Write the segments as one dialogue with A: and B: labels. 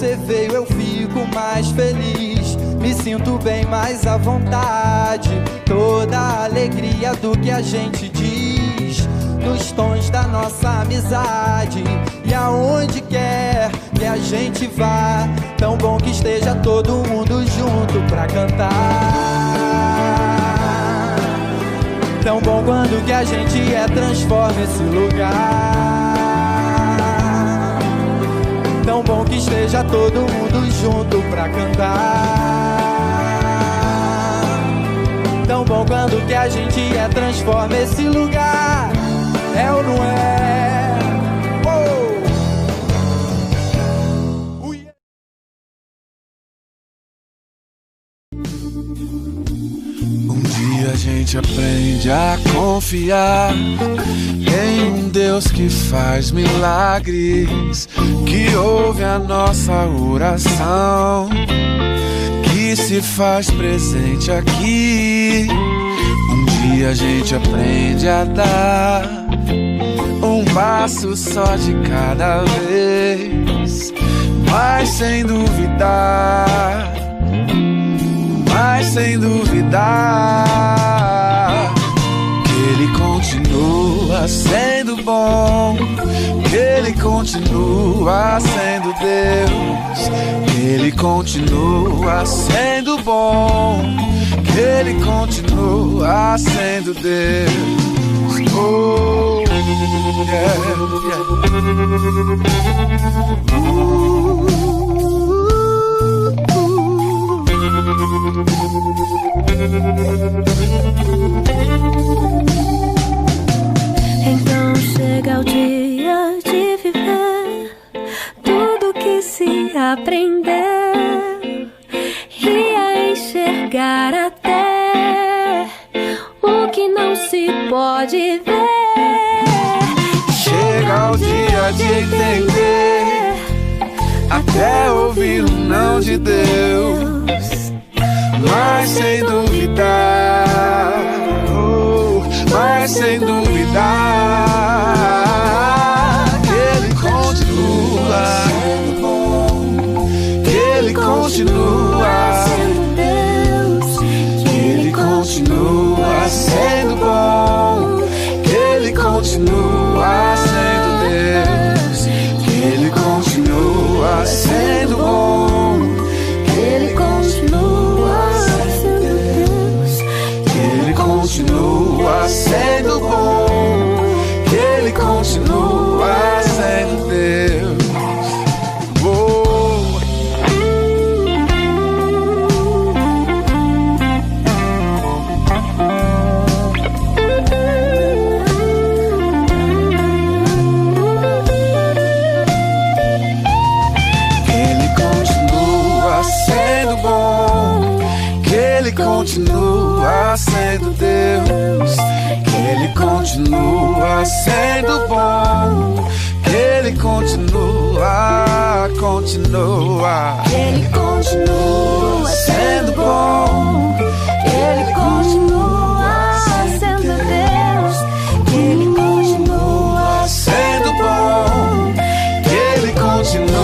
A: você veio eu fico mais feliz. Me sinto bem mais à vontade. Toda a alegria do que a gente diz nos tons da nossa amizade. E aonde quer que a gente vá, tão bom que esteja todo mundo junto pra cantar. Tão bom quando que a gente transforma esse lugar. Tão bom que esteja todo mundo junto pra cantar. Tão bom quando que a gente transforma esse lugar. É ou não é?
B: Um dia a gente aprende a confiar em um Deus que faz milagres, que ouve a nossa oração, que se faz presente aqui. Um dia a gente aprende a dar um passo só de cada vez, mas sem duvidar, mas sem duvidar que Ele continua sendo bom, que Ele continua sendo Deus, que Ele continua sendo bom, que Ele continua sendo Deus. Oh, yeah, yeah.
C: Então chega o dia de viver tudo que se aprender e a enxergar até o que não se pode ver.
B: Chega o dia de entender, até ouvir o não de Deus, mas sem duvidar, oh, mas sem duvidar que Ele continua sendo bom, que Ele continua sendo Deus, que Ele continua sendo bom, que Ele continua sendo Deus, que Ele continua sendo bom, que Ele continua sendo Deus, que Ele continua sendo bom, que Ele continua sendo Deus. Continua sendo Deus, que Ele continua sendo bom, que Ele continua, que Ele continua sendo bom, que Ele continua sendo Deus, que Ele continua sendo bom, que Ele continua.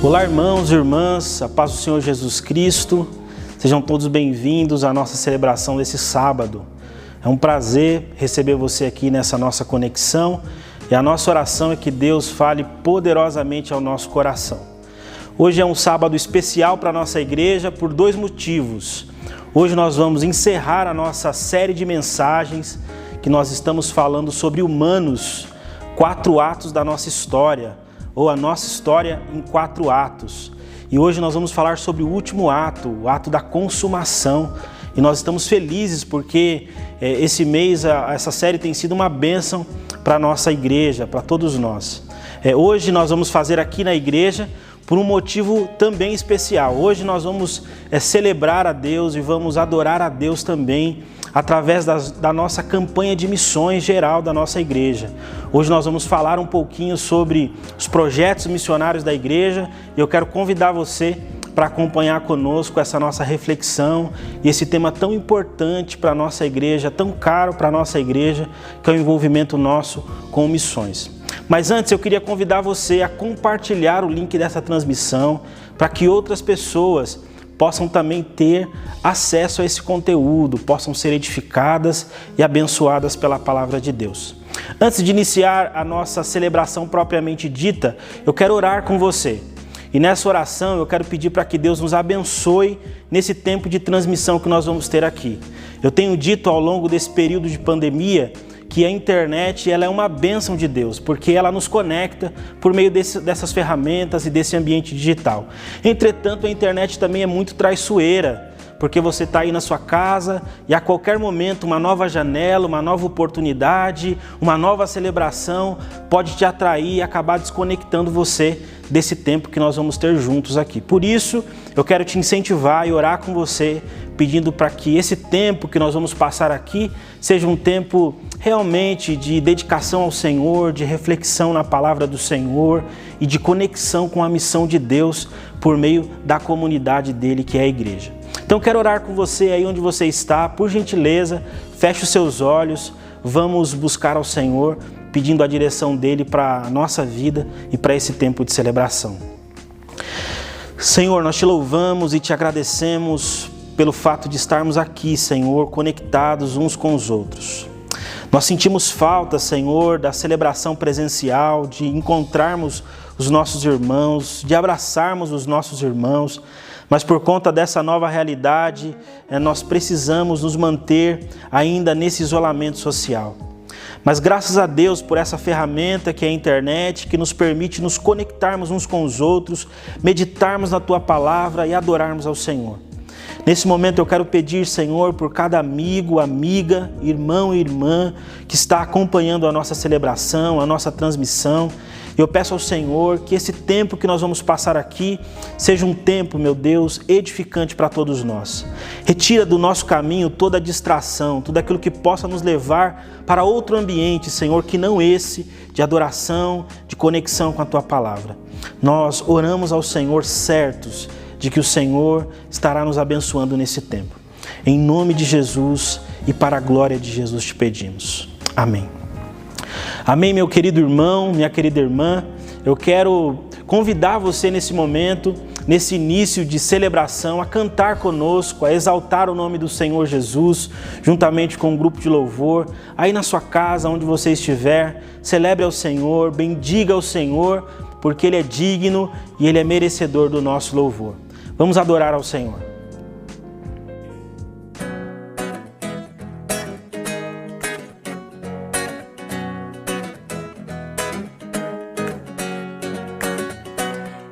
D: Olá, irmãos e irmãs, a paz do Senhor Jesus Cristo. Sejam todos bem-vindos à nossa celebração desse sábado. É um prazer receber você aqui nessa nossa conexão E a nossa oração é que Deus fale poderosamente ao nosso coração. Hoje é um sábado especial para a nossa igreja por 2 motivos. Hoje nós vamos encerrar a nossa série de mensagens que nós estamos falando sobre Humanos, 4 atos da nossa história, ou a nossa história em 4 atos. E hoje nós vamos falar sobre o último ato, o ato da consumação. E nós estamos felizes porque esse mês essa série tem sido uma bênção para a nossa igreja, para todos nós. Hoje nós vamos fazer aqui na igreja por um motivo também especial. Hoje nós vamos celebrar a Deus e vamos adorar a Deus também através da nossa campanha de missões geral da nossa igreja. Hoje nós vamos falar um pouquinho sobre os projetos missionários da igreja e eu quero convidar você para acompanhar conosco essa nossa reflexão e esse tema tão importante para a nossa igreja, tão caro para a nossa igreja, que é o envolvimento nosso com missões. Mas antes eu queria convidar você a compartilhar o link dessa transmissão para que outras pessoas possam também ter acesso a esse conteúdo, possam ser edificadas e abençoadas pela palavra de Deus. Antes de iniciar a nossa celebração propriamente dita, eu quero orar com você. E nessa oração eu quero pedir para que Deus nos abençoe nesse tempo de transmissão que nós vamos ter aqui. Eu tenho dito ao longo desse período de pandemia que a internet ela é uma bênção de Deus, porque ela nos conecta por meio dessas ferramentas e desse ambiente digital. Entretanto, a internet também é muito traiçoeira, porque você está aí na sua casa e a qualquer momento uma nova janela, uma nova oportunidade, uma nova celebração pode te atrair e acabar desconectando você desse tempo que nós vamos ter juntos aqui. Por isso, eu quero te incentivar e orar com você, pedindo para que esse tempo que nós vamos passar aqui seja um tempo realmente de dedicação ao Senhor, de reflexão na palavra do Senhor e de conexão com a missão de Deus por meio da comunidade dele, que é a igreja. Então quero orar com você aí onde você está, por gentileza, feche os seus olhos, vamos buscar ao Senhor, pedindo a direção dele para a nossa vida e para esse tempo de celebração. Senhor, nós te louvamos e te agradecemos pelo fato de estarmos aqui, Senhor, conectados uns com os outros. Nós sentimos falta, Senhor, da celebração presencial, de encontrarmos os nossos irmãos, de abraçarmos os nossos irmãos, mas por conta dessa nova realidade, nós precisamos nos manter ainda nesse isolamento social. Mas graças a Deus por essa ferramenta que é a internet, que nos permite nos conectarmos uns com os outros, meditarmos na Tua palavra e adorarmos ao Senhor. Nesse momento eu quero pedir, Senhor, por cada amigo, amiga, irmão e irmã que está acompanhando a nossa celebração, a nossa transmissão. Eu peço ao Senhor que esse tempo que nós vamos passar aqui seja um tempo, meu Deus, edificante para todos nós. Retira do nosso caminho toda a distração, tudo aquilo que possa nos levar para outro ambiente, Senhor, que não esse de adoração, de conexão com a Tua palavra. Nós oramos ao Senhor certos de que o Senhor estará nos abençoando nesse tempo. Em nome de Jesus e para a glória de Jesus te pedimos. Amém. Amém, meu querido irmão, minha querida irmã. Eu quero convidar você nesse momento, nesse início de celebração, a cantar conosco, a exaltar o nome do Senhor Jesus, juntamente com um grupo de louvor. Aí na sua casa, onde você estiver, celebre ao Senhor, bendiga ao Senhor, porque Ele é digno e Ele é merecedor do nosso louvor. Vamos adorar ao Senhor.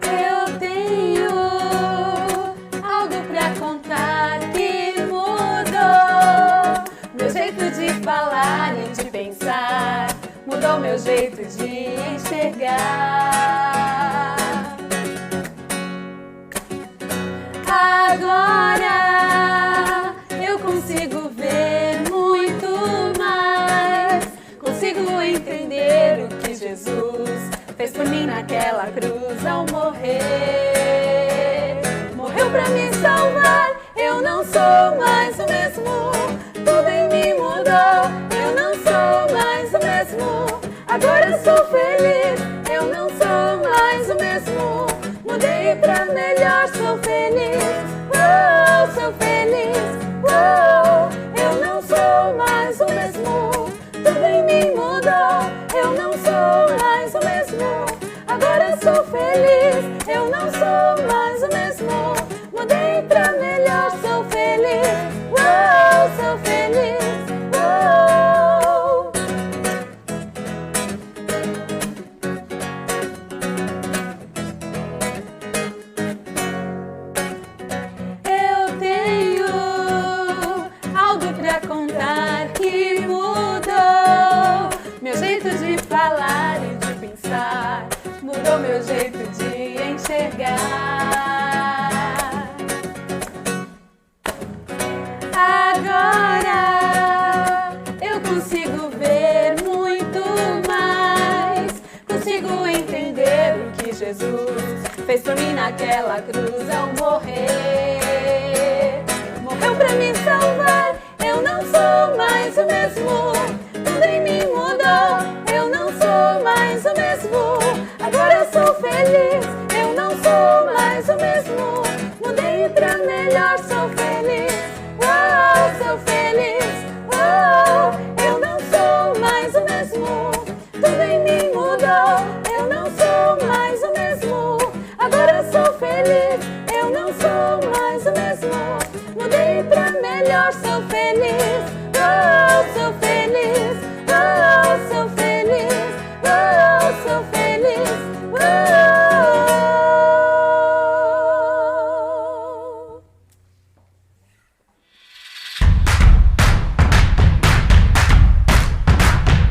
C: Eu tenho algo pra contar que mudou meu jeito de falar e de pensar, mudou meu jeito de enxergar. Agora eu consigo ver muito mais, consigo entender o que Jesus fez por mim naquela cruz ao morrer. Morreu pra me salvar, eu não sou mais o mesmo, tudo em mim mudou, eu não sou mais o mesmo, agora eu sou feliz, eu não sou mais o mesmo, mudei pra melhor, sou feliz, sou feliz, eu não sou mais o mesmo, tudo em mim mudou, eu não sou mudou meu jeito de enxergar. Agora eu consigo ver muito mais. Consigo entender o que Jesus fez por mim naquela cruz ao morrer. Morreu pra me salvar, eu não sou mais o mesmo. Tudo em mim mudou, eu não sou mais o mesmo. Agora eu sou feliz, eu não sou mais o mesmo. Mudei pra melhor, sou feliz. Uou, sou feliz. Uou, eu não sou mais o mesmo. Tudo em mim mudou, eu não sou mais o mesmo. Agora eu sou feliz, eu não sou mais o mesmo. Mudei pra melhor, sou feliz. Oh, sou feliz. Oh, sou feliz. Oh, sou feliz. Oh.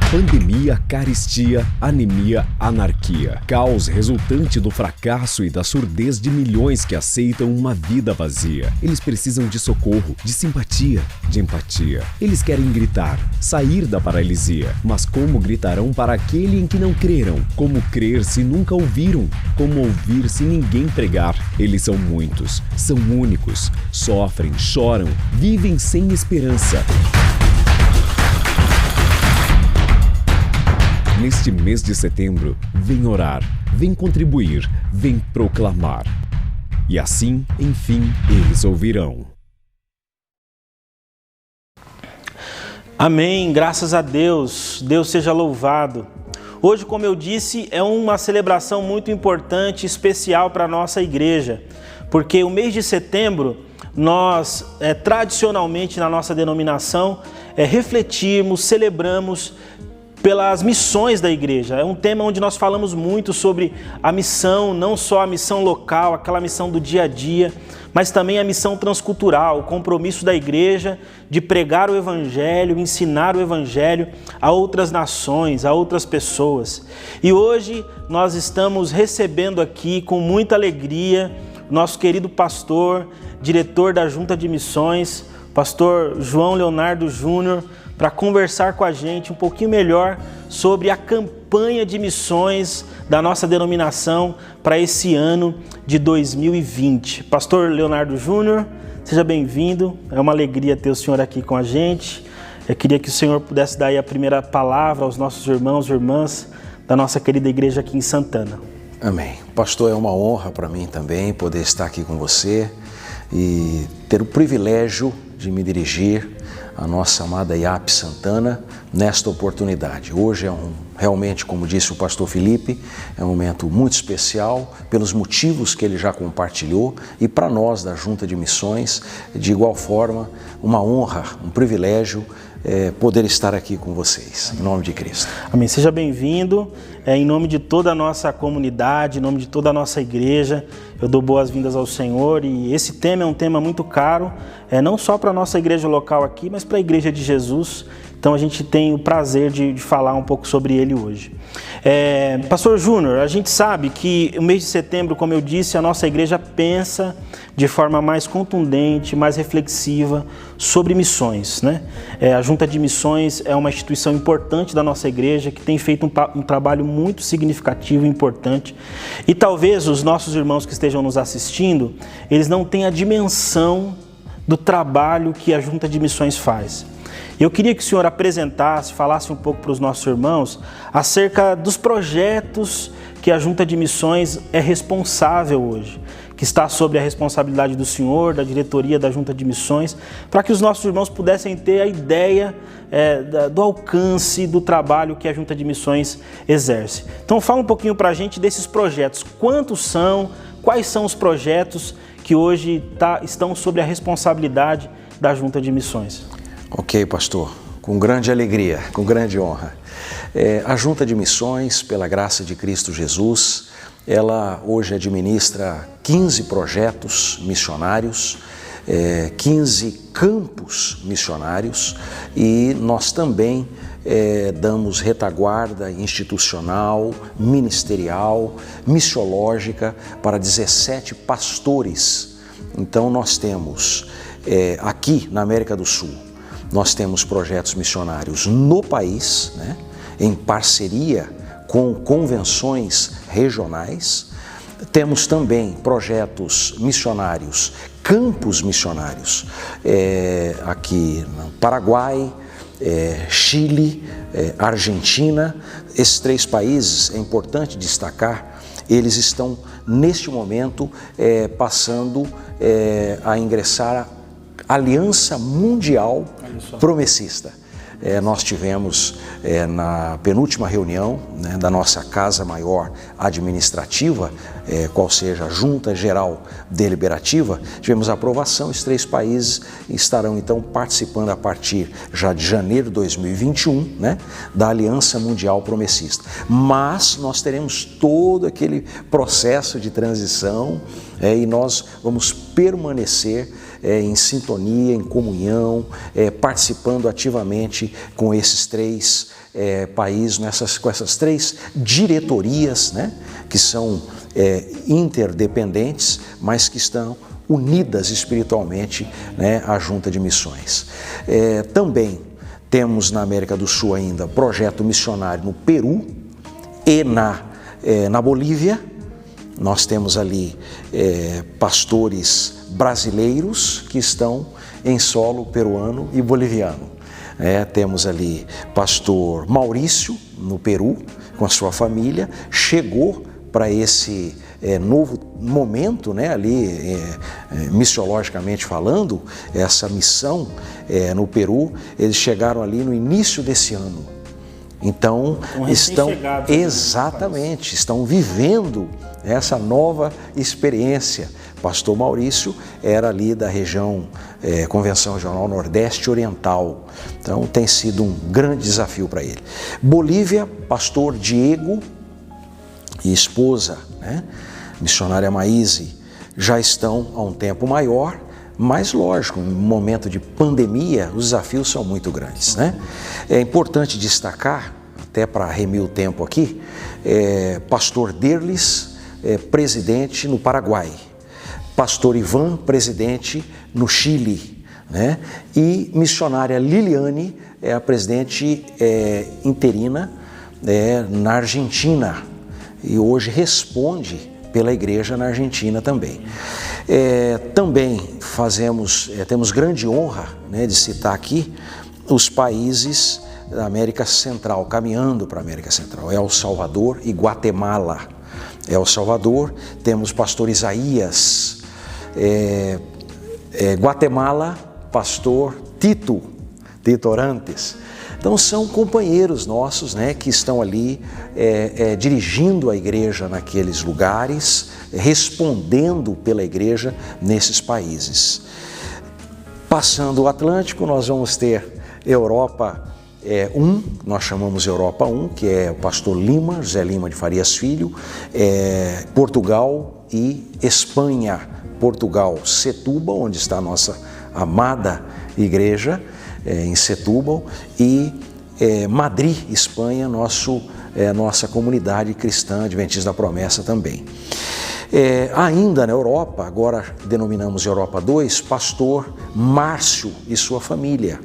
E: Pandemia, carestia, anemia, anarquia. Caos resultante do fracasso e da surdez de milhões que aceitam uma vida vazia. Eles precisam de socorro, de simpatia, de empatia. Eles querem gritar, sair da paralisia. Mas como gritarão para aquele em que não creram? Como crer se nunca ouviram? Como ouvir se ninguém pregar? Eles são muitos, são únicos, sofrem, choram, vivem sem esperança. Neste mês de setembro, vem orar, vem contribuir, vem proclamar. E assim, enfim, eles ouvirão.
D: Amém, graças a Deus, Deus seja louvado. Hoje, como eu disse, é uma celebração muito importante e especial para a nossa igreja, porque o mês de setembro, nós, tradicionalmente na nossa denominação, refletimos, celebramos pelas missões da igreja. É um tema onde nós falamos muito sobre a missão, não só a missão local, aquela missão do dia a dia, mas também a missão transcultural, o compromisso da igreja de pregar o evangelho, ensinar o evangelho a outras nações, a outras pessoas. E hoje nós estamos recebendo aqui com muita alegria o nosso querido pastor, diretor da Junta de Missões, pastor João Leonardo Júnior, para conversar com a gente um pouquinho melhor sobre a campanha de missões da nossa denominação para esse ano de 2020. Pastor Leonardo Júnior, seja bem-vindo, é uma alegria ter o senhor aqui com a gente. Eu queria que o senhor pudesse dar aí a primeira palavra aos nossos irmãos e irmãs da nossa querida igreja aqui em Santana.
F: Amém. Pastor, é uma honra para mim também poder estar aqui com você e ter o privilégio de me dirigir à nossa amada IAP Santana nesta oportunidade. Hoje é realmente, como disse o pastor Felipe, é um momento muito especial pelos motivos que ele já compartilhou e para nós da Junta de Missões, de igual forma, uma honra, um privilégio poder estar aqui com vocês, em nome de Cristo.
D: Amém. Seja bem-vindo, em nome de toda a nossa comunidade, em nome de toda a nossa igreja, eu dou boas-vindas ao Senhor e esse tema é um tema muito caro, não só para a nossa igreja local aqui, mas para a igreja de Jesus. Então a gente tem o prazer de falar um pouco sobre ele hoje. Pastor Júnior, a gente sabe que o mês de setembro, como eu disse, a nossa igreja pensa de forma mais contundente, mais reflexiva sobre missões, né? A Junta de Missões é uma instituição importante da nossa igreja que tem feito um trabalho muito significativo e importante. E talvez os nossos irmãos que estejam nos assistindo, eles não tenham a dimensão do trabalho que a Junta de Missões faz. Eu queria que o senhor apresentasse, falasse um pouco para os nossos irmãos acerca dos projetos que a Junta de Missões é responsável hoje, que está sob a responsabilidade do senhor, da diretoria da Junta de Missões, para que os nossos irmãos pudessem ter a ideia do alcance do trabalho que a Junta de Missões exerce. Então fala um pouquinho para a gente desses projetos, quantos são, quais são os projetos que hoje estão sob a responsabilidade da Junta de Missões.
F: Ok, pastor, com grande alegria, com grande honra. A Junta de Missões, pela graça de Cristo Jesus, ela hoje administra 15 projetos missionários 15 campos missionários e nós também damos retaguarda institucional, ministerial, missiológica para 17 pastores. Então nós temos aqui na América do Sul, nós temos projetos missionários no país, né, em parceria com convenções regionais. Temos também projetos missionários, campos missionários, aqui no Paraguai, Chile, Argentina. Esses 3 países, é importante destacar, eles estão neste momento passando a ingressar a Aliança Mundial Promessista. Nós tivemos na penúltima reunião, né, da nossa Casa Maior Administrativa, qual seja a Junta Geral Deliberativa, tivemos a aprovação. Esses 3 países estarão então participando a partir já de janeiro de 2021, né, da Aliança Mundial Promessista. Mas nós teremos todo aquele processo de transição e nós vamos permanecer em sintonia, em comunhão, participando ativamente com esses 3 países, com essas 3 diretorias, né, que são interdependentes, mas que estão unidas espiritualmente, né, à Junta de Missões. Também temos na América do Sul ainda projeto missionário no Peru e na Bolívia. Nós temos ali pastores brasileiros que estão em solo peruano e boliviano. Temos ali pastor Maurício, no Peru, com a sua família, chegou para esse novo momento, né, ali, missiologicamente falando, essa missão no Peru. Eles chegaram ali no início desse ano. Então, estão vivendo essa nova experiência. Pastor Maurício era ali da região, Convenção Regional Nordeste Oriental. Então, tem sido um grande desafio para ele. Bolívia, pastor Diego e esposa, né, missionária Maíse, já estão há um tempo maior. Mas, lógico, em um momento de pandemia, os desafios são muito grandes, né? É importante destacar, até para remir o tempo aqui, pastor Derlis, presidente no Paraguai, pastor Ivan, presidente no Chile, né? E missionária Liliane é a presidente interina na Argentina e hoje responde pela igreja na Argentina também. Também temos grande honra, né, de citar aqui os países da América Central, caminhando para a América Central, El Salvador e Guatemala. El Salvador, temos pastor Isaías, Guatemala, pastor Tito Orantes. Então são companheiros nossos, né, que estão ali dirigindo a igreja naqueles lugares, respondendo pela igreja nesses países. Passando o Atlântico, nós vamos ter Europa 1, nós chamamos Europa 1, que é o pastor Lima, José Lima de Farias Filho, Portugal e Espanha. Portugal, Setúbal, onde está a nossa amada igreja, em Setúbal, e Madrid, Espanha, nossa comunidade cristã Adventista da Promessa também. Ainda na Europa, agora denominamos Europa 2, pastor Márcio e sua família.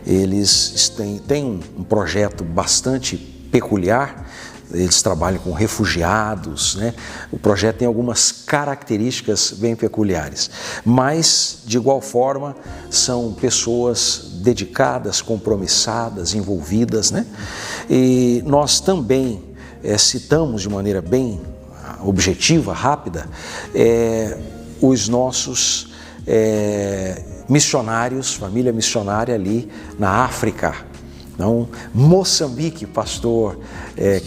F: Eles têm um projeto bastante peculiar. Eles trabalham com refugiados, né? O projeto tem algumas características bem peculiares, mas de igual forma são pessoas dedicadas, compromissadas, envolvidas, né? E nós também citamos de maneira bem objetiva, rápida, os nossos missionários, família missionária ali na África. Então, Moçambique, pastor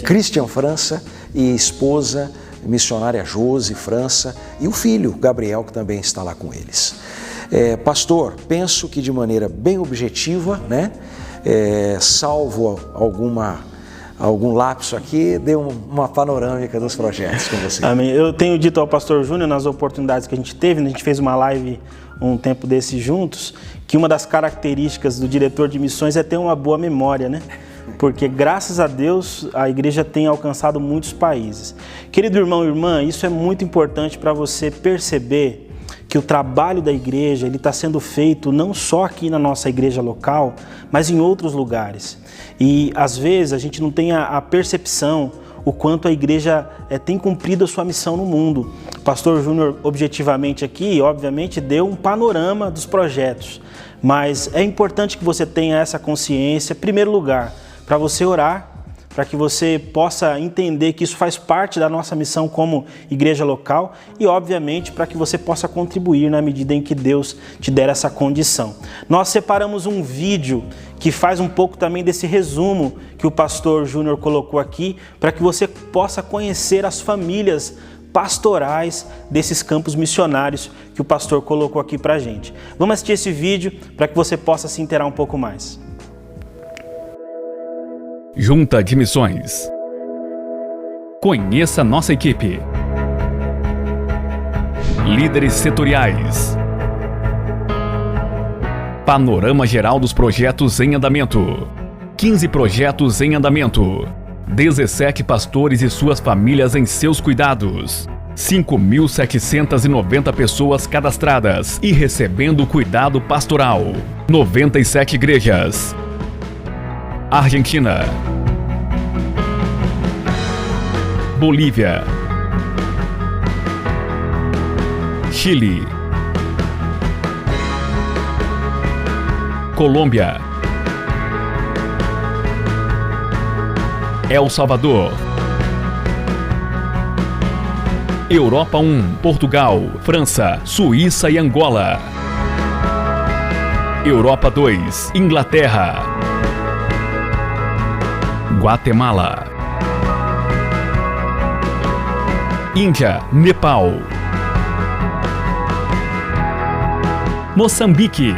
F: Christian França e esposa missionária Josi França e o filho Gabriel, que também está lá com eles. Pastor, penso que de maneira bem objetiva, né, salvo algum lapso aqui, dê uma panorâmica dos projetos com você.
D: Amém. Eu tenho dito ao pastor Júnior, nas oportunidades que a gente teve, a gente fez uma live um tempo desses juntos, que uma das características do diretor de missões é ter uma boa memória, né? Porque graças a Deus a igreja tem alcançado muitos países. Querido irmão e irmã, isso é muito importante para você perceber que o trabalho da igreja está sendo feito não só aqui na nossa igreja local, mas em outros lugares. E às vezes a gente não tem a percepção o quanto a igreja tem cumprido a sua missão no mundo. O pastor Júnior, objetivamente aqui, obviamente, deu um panorama dos projetos, mas é importante que você tenha essa consciência, em primeiro lugar, para você orar, para que você possa entender que isso faz parte da nossa missão como igreja local e, obviamente, para que você possa contribuir na medida em que Deus te der essa condição. Nós separamos um vídeo que faz um pouco também desse resumo que o pastor Júnior colocou aqui, para que você possa conhecer as famílias pastorais desses campos missionários que o pastor colocou aqui para a gente. Vamos assistir esse vídeo para que você possa se inteirar um pouco mais.
G: Junta de Missões. Conheça nossa equipe. Líderes setoriais. Panorama geral dos projetos em andamento. 15 projetos em andamento. 17 pastores e suas famílias em seus cuidados. 5.790 pessoas cadastradas e recebendo cuidado pastoral. 97 igrejas. Argentina, Bolívia, Chile, Colômbia, El Salvador, Europa 1, Portugal, França, Suíça e Angola, Europa 2, Inglaterra, Guatemala, Índia, Nepal, Moçambique,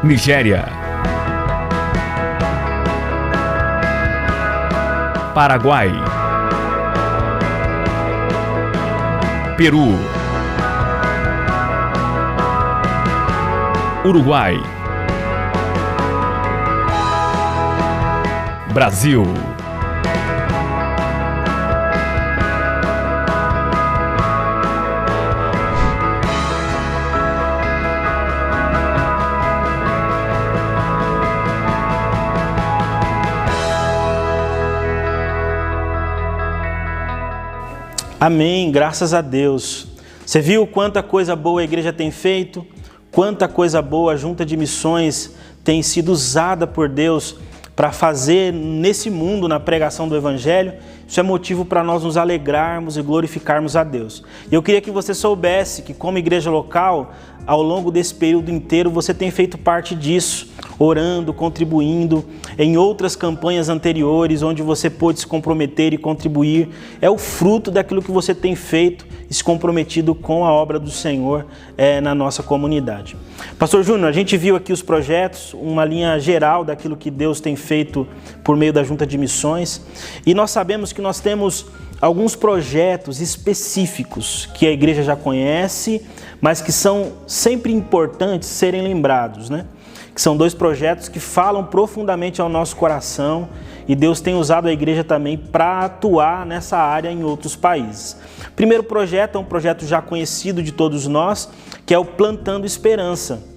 G: Nigéria, Paraguai, Peru, Uruguai, Brasil,
D: Amém, graças a Deus. Você viu quanta coisa boa a igreja tem feito? Quanta coisa boa a Junta de Missões tem sido usada por Deus para fazer nesse mundo, na pregação do Evangelho? Isso é motivo para nós nos alegrarmos e glorificarmos a Deus. E eu queria que você soubesse que, como igreja local, ao longo desse período inteiro, você tem feito parte disso, orando, contribuindo em outras campanhas anteriores, onde você pôde se comprometer e contribuir. É o fruto daquilo que você tem feito e se comprometido com a obra do Senhor na nossa comunidade. Pastor Júnior, a gente viu aqui os projetos, uma linha geral daquilo que Deus tem feito por meio da Junta de Missões, e nós sabemos que nós temos alguns projetos específicos que a igreja já conhece, mas que são sempre importantes serem lembrados, né? Que são dois projetos que falam profundamente ao nosso coração, e Deus tem usado a igreja também para atuar nessa área em outros países. O primeiro projeto é um projeto já conhecido de todos nós, que é o Plantando Esperança.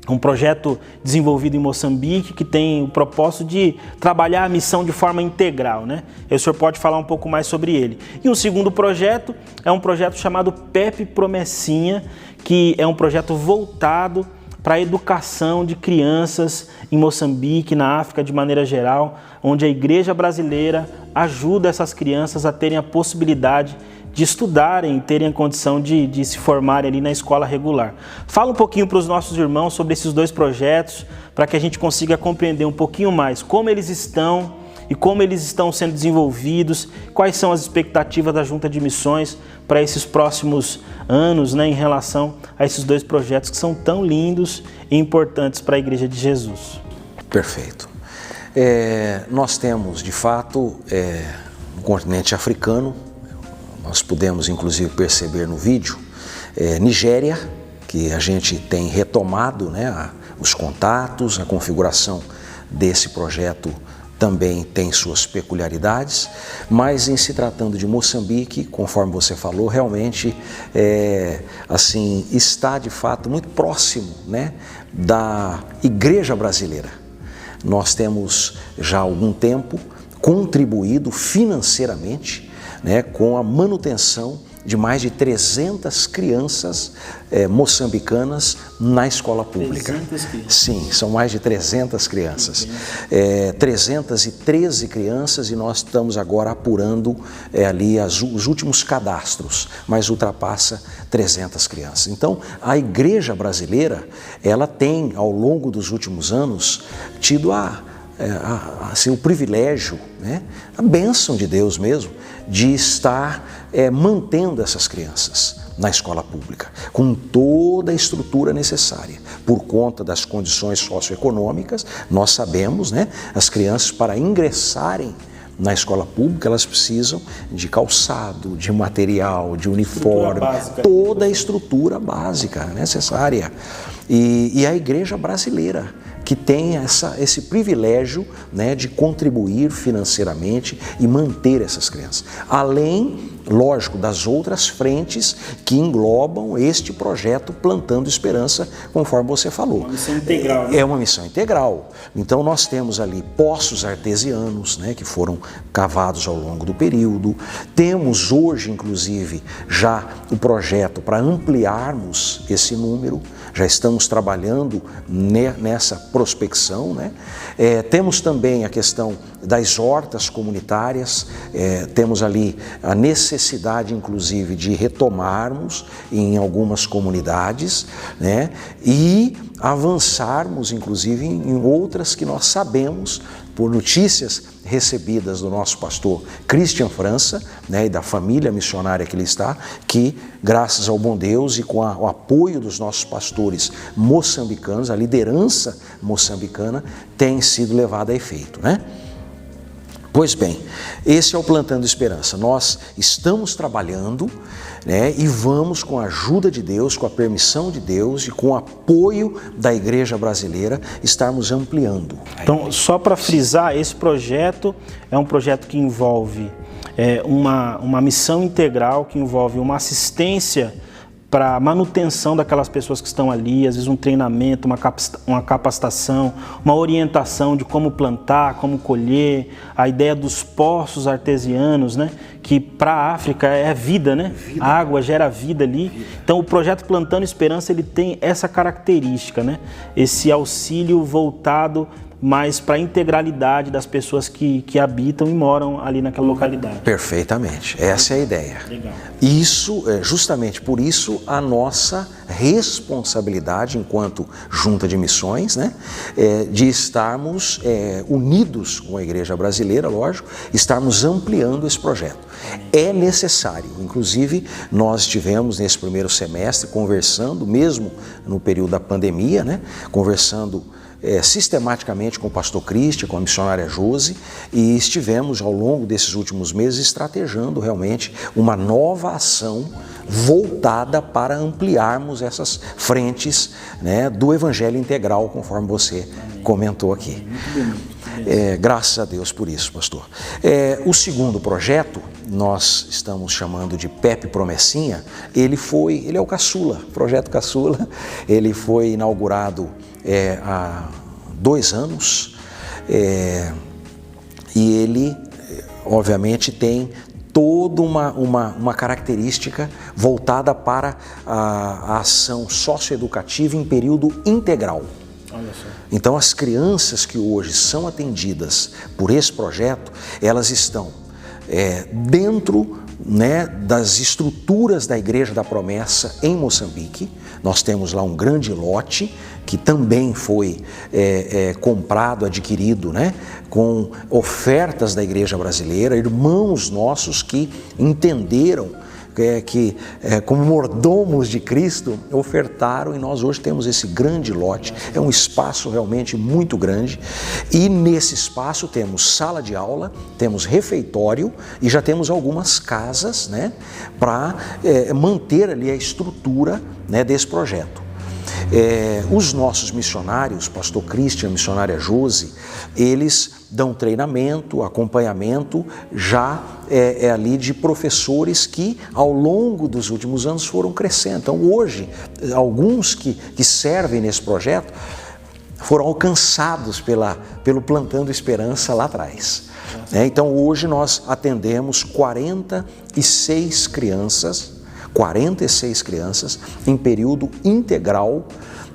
D: Um projeto desenvolvido em Moçambique que tem o propósito de trabalhar a missão de forma integral, né? E o senhor pode falar um pouco mais sobre ele. E um segundo projeto é um projeto chamado Pepe Promessinha, que é um projeto voltado para a educação de crianças em Moçambique, na África de maneira geral, onde a igreja brasileira ajuda essas crianças a terem a possibilidade de estudarem, terem a condição de se formarem ali na escola regular. Fala um pouquinho para os nossos irmãos sobre esses dois projetos, para que a gente consiga compreender um pouquinho mais como eles estão e como eles estão sendo desenvolvidos, quais são as expectativas da Junta de Missões para esses próximos anos, né, em relação a esses dois projetos que são tão lindos e importantes para a Igreja de Jesus.
F: Perfeito. Nós temos, de fato, no continente africano, nós pudemos inclusive perceber no vídeo, Nigéria, que a gente tem retomado, né, os contatos, a configuração desse projeto também tem suas peculiaridades, mas em se tratando de Moçambique, conforme você falou, realmente assim, está de fato muito próximo, né, da Igreja Brasileira. Nós temos já há algum tempo contribuído financeiramente, né, com a manutenção de mais de 300 crianças moçambicanas na escola pública.
D: 300 crianças?
F: Sim, são mais de 300 crianças. 313 crianças, e nós estamos agora apurando ali os últimos cadastros, mas ultrapassa 300 crianças. Então, a Igreja Brasileira, ela tem, ao longo dos últimos anos, tido assim, o privilégio, né, a bênção de Deus mesmo, de estar mantendo essas crianças na escola pública, com toda a estrutura necessária. Por conta das condições socioeconômicas, nós sabemos, né, as crianças, para ingressarem na escola pública, elas precisam de calçado, de material, de uniforme, toda a estrutura básica necessária. E a Igreja Brasileira, que tem esse privilégio, né, de contribuir financeiramente e manter essas crianças. Além, lógico, das outras frentes que englobam este projeto Plantando Esperança, conforme você falou.
D: Uma missão integral, né?
F: É uma missão integral. Então nós temos ali poços artesianos, né, que foram cavados ao longo do período. Temos hoje, inclusive, já o projeto para ampliarmos esse número. Já estamos trabalhando nessa prospecção, né? Temos também a questão das hortas comunitárias, temos ali a necessidade, inclusive, de retomarmos em algumas comunidades, né? E avançarmos, inclusive, em outras que nós sabemos, por notícias recebidas do nosso pastor Christian França, né, e da família missionária que ele está, que graças ao bom Deus e com o apoio dos nossos pastores moçambicanos, a liderança moçambicana tem sido levada a efeito, né? Pois bem, esse é o Plantando Esperança. Nós estamos trabalhando, né, e vamos, com a ajuda de Deus, com a permissão de Deus e com o apoio da Igreja Brasileira, estarmos ampliando.
D: Então, só para frisar, esse projeto é um projeto que envolve uma missão integral, que envolve uma assistência para a manutenção daquelas pessoas que estão ali, às vezes um treinamento, uma capacitação, uma orientação de como plantar, como colher, a ideia dos poços artesianos, né? Que para a África é vida, né? A água gera vida ali. Então o projeto Plantando Esperança, ele tem essa característica, né? Esse auxílio voltado mais para a integralidade das pessoas que habitam e moram ali naquela localidade.
F: Perfeitamente, essa é a ideia.
D: Legal.
F: Isso, justamente por isso, a nossa responsabilidade enquanto Junta de Missões, né, de estarmos unidos com a Igreja Brasileira, lógico, estarmos ampliando esse projeto. É necessário, inclusive nós estivemos nesse primeiro semestre conversando, mesmo no período da pandemia, né, conversando sistematicamente com o pastor Christian, com a missionária Josi, e estivemos ao longo desses últimos meses estrategando realmente uma nova ação voltada para ampliarmos essas frentes, né, do Evangelho integral, conforme você comentou aqui. Graças a Deus por isso, pastor. O segundo projeto, nós estamos chamando de Pepe Promessinha, ele é o Caçula, projeto Caçula, ele foi inaugurado há 2 anos, e ele obviamente tem toda uma característica voltada para a ação socioeducativa em período integral.
D: Olha só.
F: Então as crianças que hoje são atendidas por esse projeto, elas estão dentro, né, das estruturas da Igreja da Promessa em Moçambique. Nós temos lá um grande lote que também foi comprado, adquirido, né, com ofertas da igreja brasileira, irmãos nossos que entenderam que como mordomos de Cristo, ofertaram, e nós hoje temos esse grande lote. É um espaço realmente muito grande, e nesse espaço temos sala de aula, temos refeitório e já temos algumas casas, né, para manter ali a estrutura, né, desse projeto. Os nossos missionários, pastor Christian, missionária Josi, eles dão treinamento, acompanhamento já ali de professores que ao longo dos últimos anos foram crescendo. Então hoje, alguns que servem nesse projeto foram alcançados pelo Plantando Esperança lá atrás. Então hoje nós atendemos 46 crianças em período integral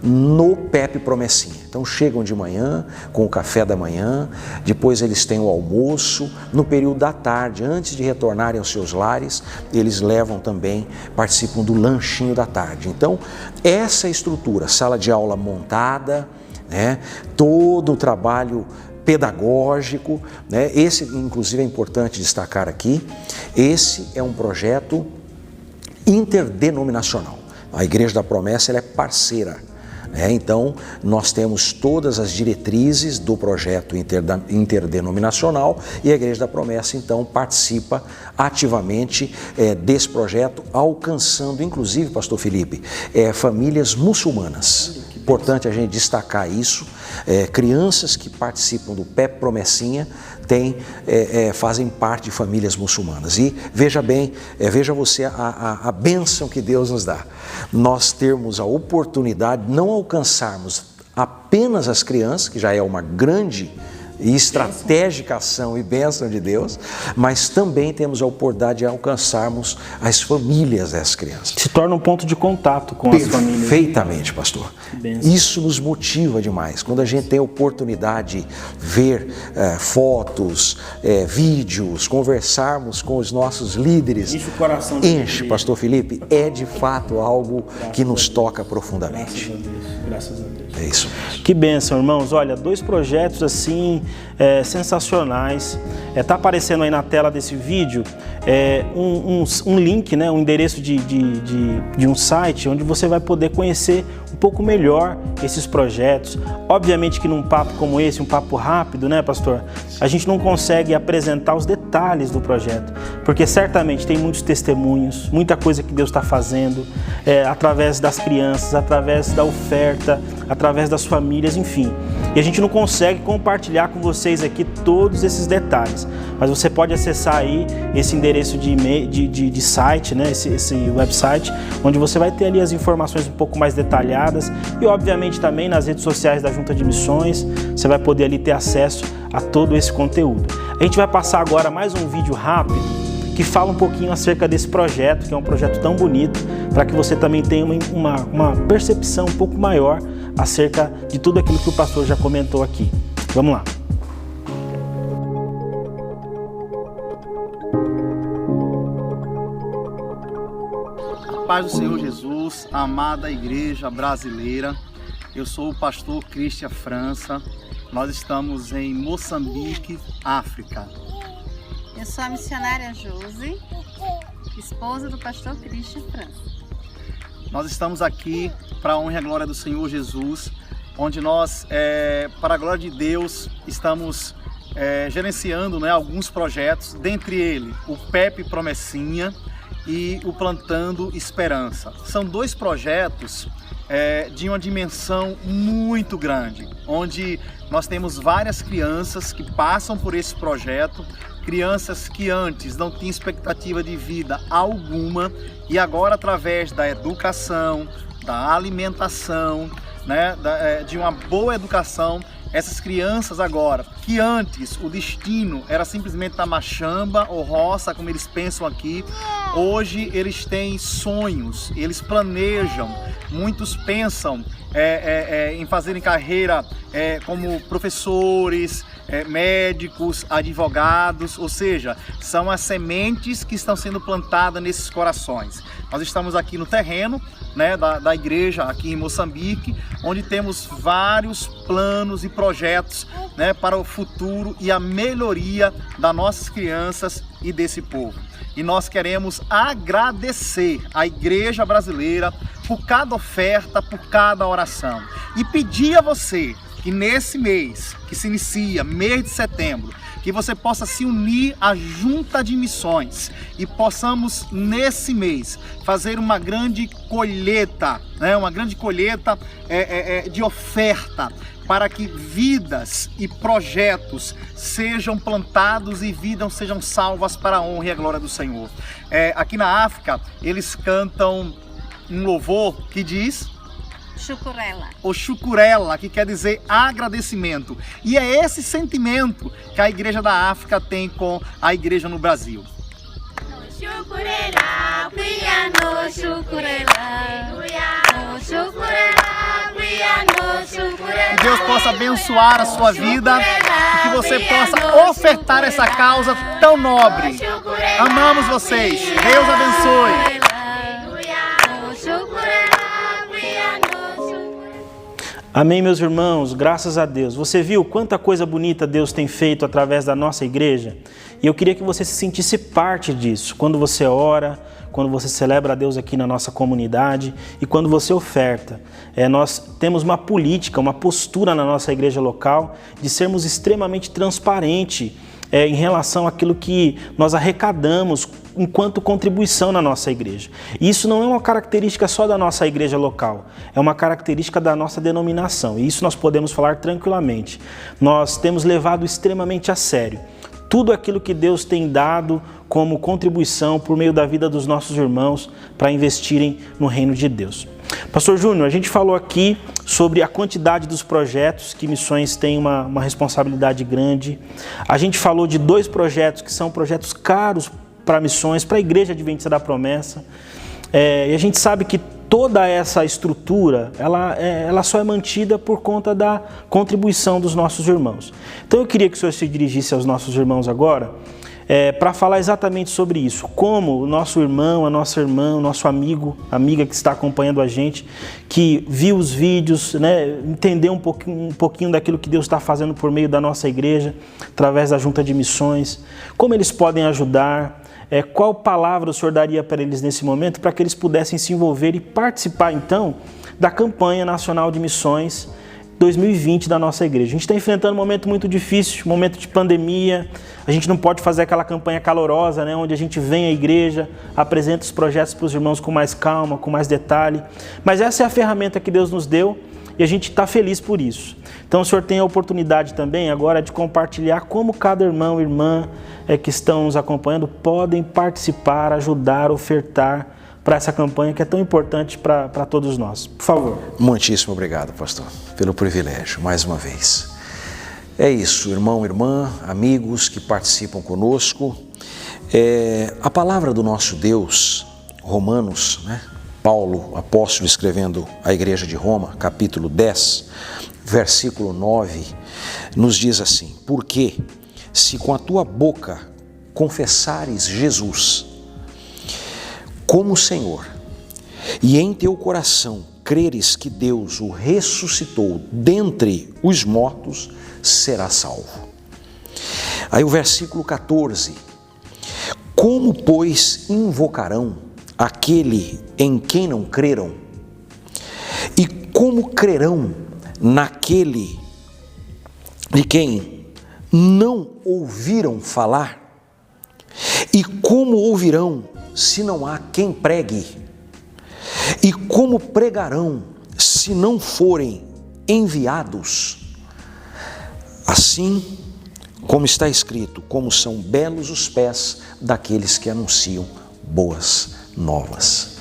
F: no PEP Promessinha. Então chegam de manhã com o café da manhã, depois eles têm o almoço, no período da tarde, antes de retornarem aos seus lares, eles levam também, participam do lanchinho da tarde. Então essa estrutura, sala de aula montada, né, todo o trabalho pedagógico, né, esse inclusive é importante destacar aqui, esse é um projeto interdenominacional. A Igreja da Promessa ela é parceira. Então, nós temos todas as diretrizes do projeto interdenominacional e a Igreja da Promessa, então, participa ativamente desse projeto, alcançando, inclusive, pastor Felipe, famílias muçulmanas. Importante a gente destacar isso. Crianças que participam do PEP Promessinha fazem parte de famílias muçulmanas. E veja bem, veja você a bênção que Deus nos dá. Nós termos a oportunidade de não alcançarmos apenas as crianças, que já é uma grande e estratégica ação e bênção de Deus, mas também temos a oportunidade de alcançarmos as famílias dessas crianças.
D: Se torna um ponto de contato com as famílias.
F: Perfeitamente, pastor. Isso nos motiva demais. Quando a gente tem a oportunidade de ver fotos, vídeos, conversarmos com os nossos líderes.
D: Enche o coração.
F: Enche, pastor Felipe. É de fato algo que nos toca profundamente.
D: Graças a Deus.
F: É isso mesmo.
D: Que bênção, irmãos. Olha, 2 projetos assim sensacionais. Tá aparecendo aí na tela desse vídeo um link, né, um endereço de um site onde você vai poder conhecer um pouco melhor esses projetos. Obviamente que num papo como esse, um papo rápido, né, pastor, a gente não consegue apresentar os detalhes do projeto, porque certamente tem muitos testemunhos, muita coisa que Deus está fazendo através das crianças, através da oferta, através das famílias, enfim. E a gente não consegue compartilhar com vocês aqui todos esses detalhes, mas você pode acessar aí esse endereço de site, né, esse website, onde você vai ter ali as informações um pouco mais detalhadas e obviamente também nas redes sociais da Junta de Missões, você vai poder ali ter acesso a todo esse conteúdo. A gente vai passar agora mais um vídeo rápido que fala um pouquinho acerca desse projeto, que é um projeto tão bonito, para que você também tenha uma percepção um pouco maior acerca de tudo aquilo que o pastor já comentou aqui. Vamos lá.
H: A paz do Senhor Jesus, amada igreja brasileira. Eu sou o pastor Christian França. Nós estamos em Moçambique, África.
I: Eu sou a missionária Josi, esposa do pastor Christian França.
H: Nós estamos aqui para a honra e a glória do Senhor Jesus, onde nós, para a glória de Deus, estamos gerenciando, né, alguns projetos, dentre eles o PEP Promessinha e o Plantando Esperança. São 2 projetos de uma dimensão muito grande, onde nós temos várias crianças que passam por esse projeto, crianças que antes não tinham expectativa de vida alguma e agora, através da educação, da alimentação, né, de uma boa educação, essas crianças agora, que antes o destino era simplesmente a machamba ou roça, como eles pensam aqui, hoje eles têm sonhos, eles planejam, muitos pensam em fazerem carreira como professores, médicos, advogados, ou seja, são as sementes que estão sendo plantadas nesses corações. Nós estamos aqui no terreno, né, da igreja aqui em Moçambique, onde temos vários planos e projetos, né, para o futuro e a melhoria das nossas crianças e desse povo. E nós queremos agradecer à igreja brasileira por cada oferta, por cada oração. E pedir a você que nesse mês, que se inicia, mês de setembro, que você possa se unir à Junta de Missões e possamos, nesse mês, fazer uma grande colheita, né? Uma grande colheita de oferta, para que vidas e projetos sejam plantados e vidas sejam salvas para a honra e a glória do Senhor. Aqui na África, eles cantam um louvor que diz...
I: Chukurela.
H: O Chukurela, que quer dizer agradecimento. E é esse sentimento que a Igreja da África tem com a Igreja no Brasil. Que Deus possa abençoar a sua vida e que você possa ofertar essa causa tão nobre. Amamos vocês. Deus abençoe.
D: Amém, meus irmãos, graças a Deus. Você viu quanta coisa bonita Deus tem feito através da nossa igreja? E eu queria que você se sentisse parte disso, quando você ora, quando você celebra a Deus aqui na nossa comunidade e quando você oferta. Nós temos uma política, uma postura na nossa igreja local de sermos extremamente transparentes em relação àquilo que nós arrecadamos enquanto contribuição na nossa igreja. E isso não é uma característica só da nossa igreja local, é uma característica da nossa denominação. E isso nós podemos falar tranquilamente. Nós temos levado extremamente a sério tudo aquilo que Deus tem dado como contribuição por meio da vida dos nossos irmãos para investirem no reino de Deus. Pastor Júnior, a gente falou aqui sobre a quantidade dos projetos que missões têm uma responsabilidade grande. A gente falou de 2 projetos que são projetos caros para missões, para a Igreja Adventista da Promessa. E a gente sabe que toda essa estrutura, ela só é mantida por conta da contribuição dos nossos irmãos. Então eu queria que o senhor se dirigisse aos nossos irmãos agora, para falar exatamente sobre isso, como o nosso irmão, a nossa irmã, o nosso amigo, amiga que está acompanhando a gente, que viu os vídeos, né, entendeu um pouquinho daquilo que Deus está fazendo por meio da nossa igreja, através da Junta de Missões, como eles podem ajudar, qual palavra o senhor daria para eles nesse momento, para que eles pudessem se envolver e participar então da campanha nacional de missões 2020 da nossa igreja. A gente está enfrentando um momento muito difícil, um momento de pandemia, a gente não pode fazer aquela campanha calorosa, né, onde a gente vem à igreja, apresenta os projetos para os irmãos com mais calma, com mais detalhe, mas essa é a ferramenta que Deus nos deu e a gente está feliz por isso. Então o senhor tem a oportunidade também agora de compartilhar como cada irmão e irmã que estão nos acompanhando podem participar, ajudar, ofertar para essa campanha que é tão importante para todos nós. Por favor.
F: Muitíssimo obrigado, pastor, pelo privilégio, mais uma vez. É isso, irmão, irmã, amigos que participam conosco. A palavra do nosso Deus, Romanos, né? Paulo, apóstolo, escrevendo à igreja de Roma, capítulo 10, versículo 9, nos diz assim: porque se com a tua boca confessares Jesus como Senhor, e em teu coração creres que Deus o ressuscitou dentre os mortos, serás salvo. Aí o versículo 14: como, pois, invocarão aquele em quem não creram? E como crerão naquele de quem não ouviram falar? E como ouvirão se não há quem pregue? E como pregarão se não forem enviados? Assim como está escrito, como são belos os pés daqueles que anunciam boas novas.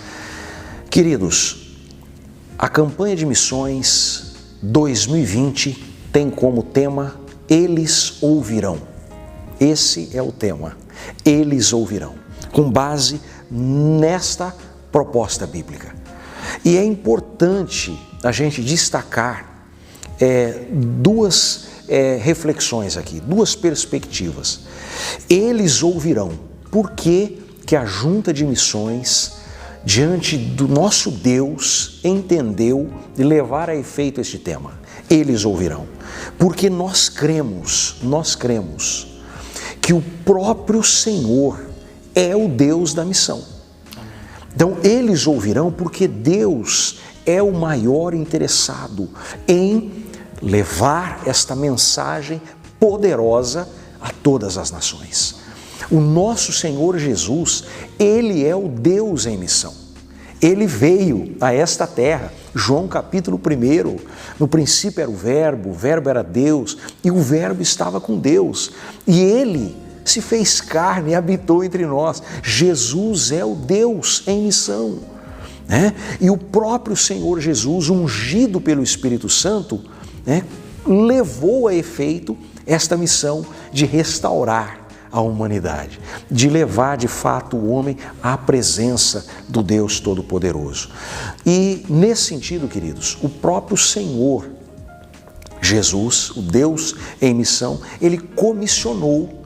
F: Queridos, a campanha de missões 2020 tem como tema Eles Ouvirão. Esse é o tema, Eles Ouvirão, com base nesta proposta bíblica. E é importante a gente destacar duas reflexões aqui, duas perspectivas. Eles ouvirão. Por que a Junta de Missões diante do nosso Deus, entendeu de levar a efeito este tema. Eles ouvirão, porque nós cremos que o próprio Senhor é o Deus da missão. Então, eles ouvirão porque Deus é o maior interessado em levar esta mensagem poderosa a todas as nações. O nosso Senhor Jesus, Ele é o Deus em missão. Ele veio a esta terra, João capítulo 1, no princípio era o Verbo era Deus, e o Verbo estava com Deus, e Ele se fez carne e habitou entre nós. Jesus é o Deus em missão, né? E o próprio Senhor Jesus, ungido pelo Espírito Santo, né, levou a efeito esta missão de restaurar a humanidade, de levar de fato o homem à presença do Deus Todo-Poderoso. E nesse sentido, queridos, o próprio Senhor Jesus, o Deus em missão, Ele comissionou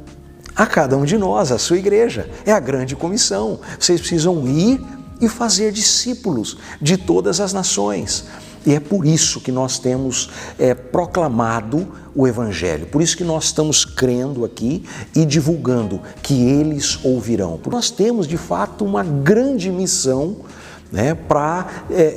F: a cada um de nós, a sua igreja. É a grande comissão. Vocês precisam ir e fazer discípulos de todas as nações. E é por isso que nós temos proclamado o Evangelho, por isso que nós estamos crendo aqui e divulgando que eles ouvirão. Porque nós temos de fato uma grande missão, né, para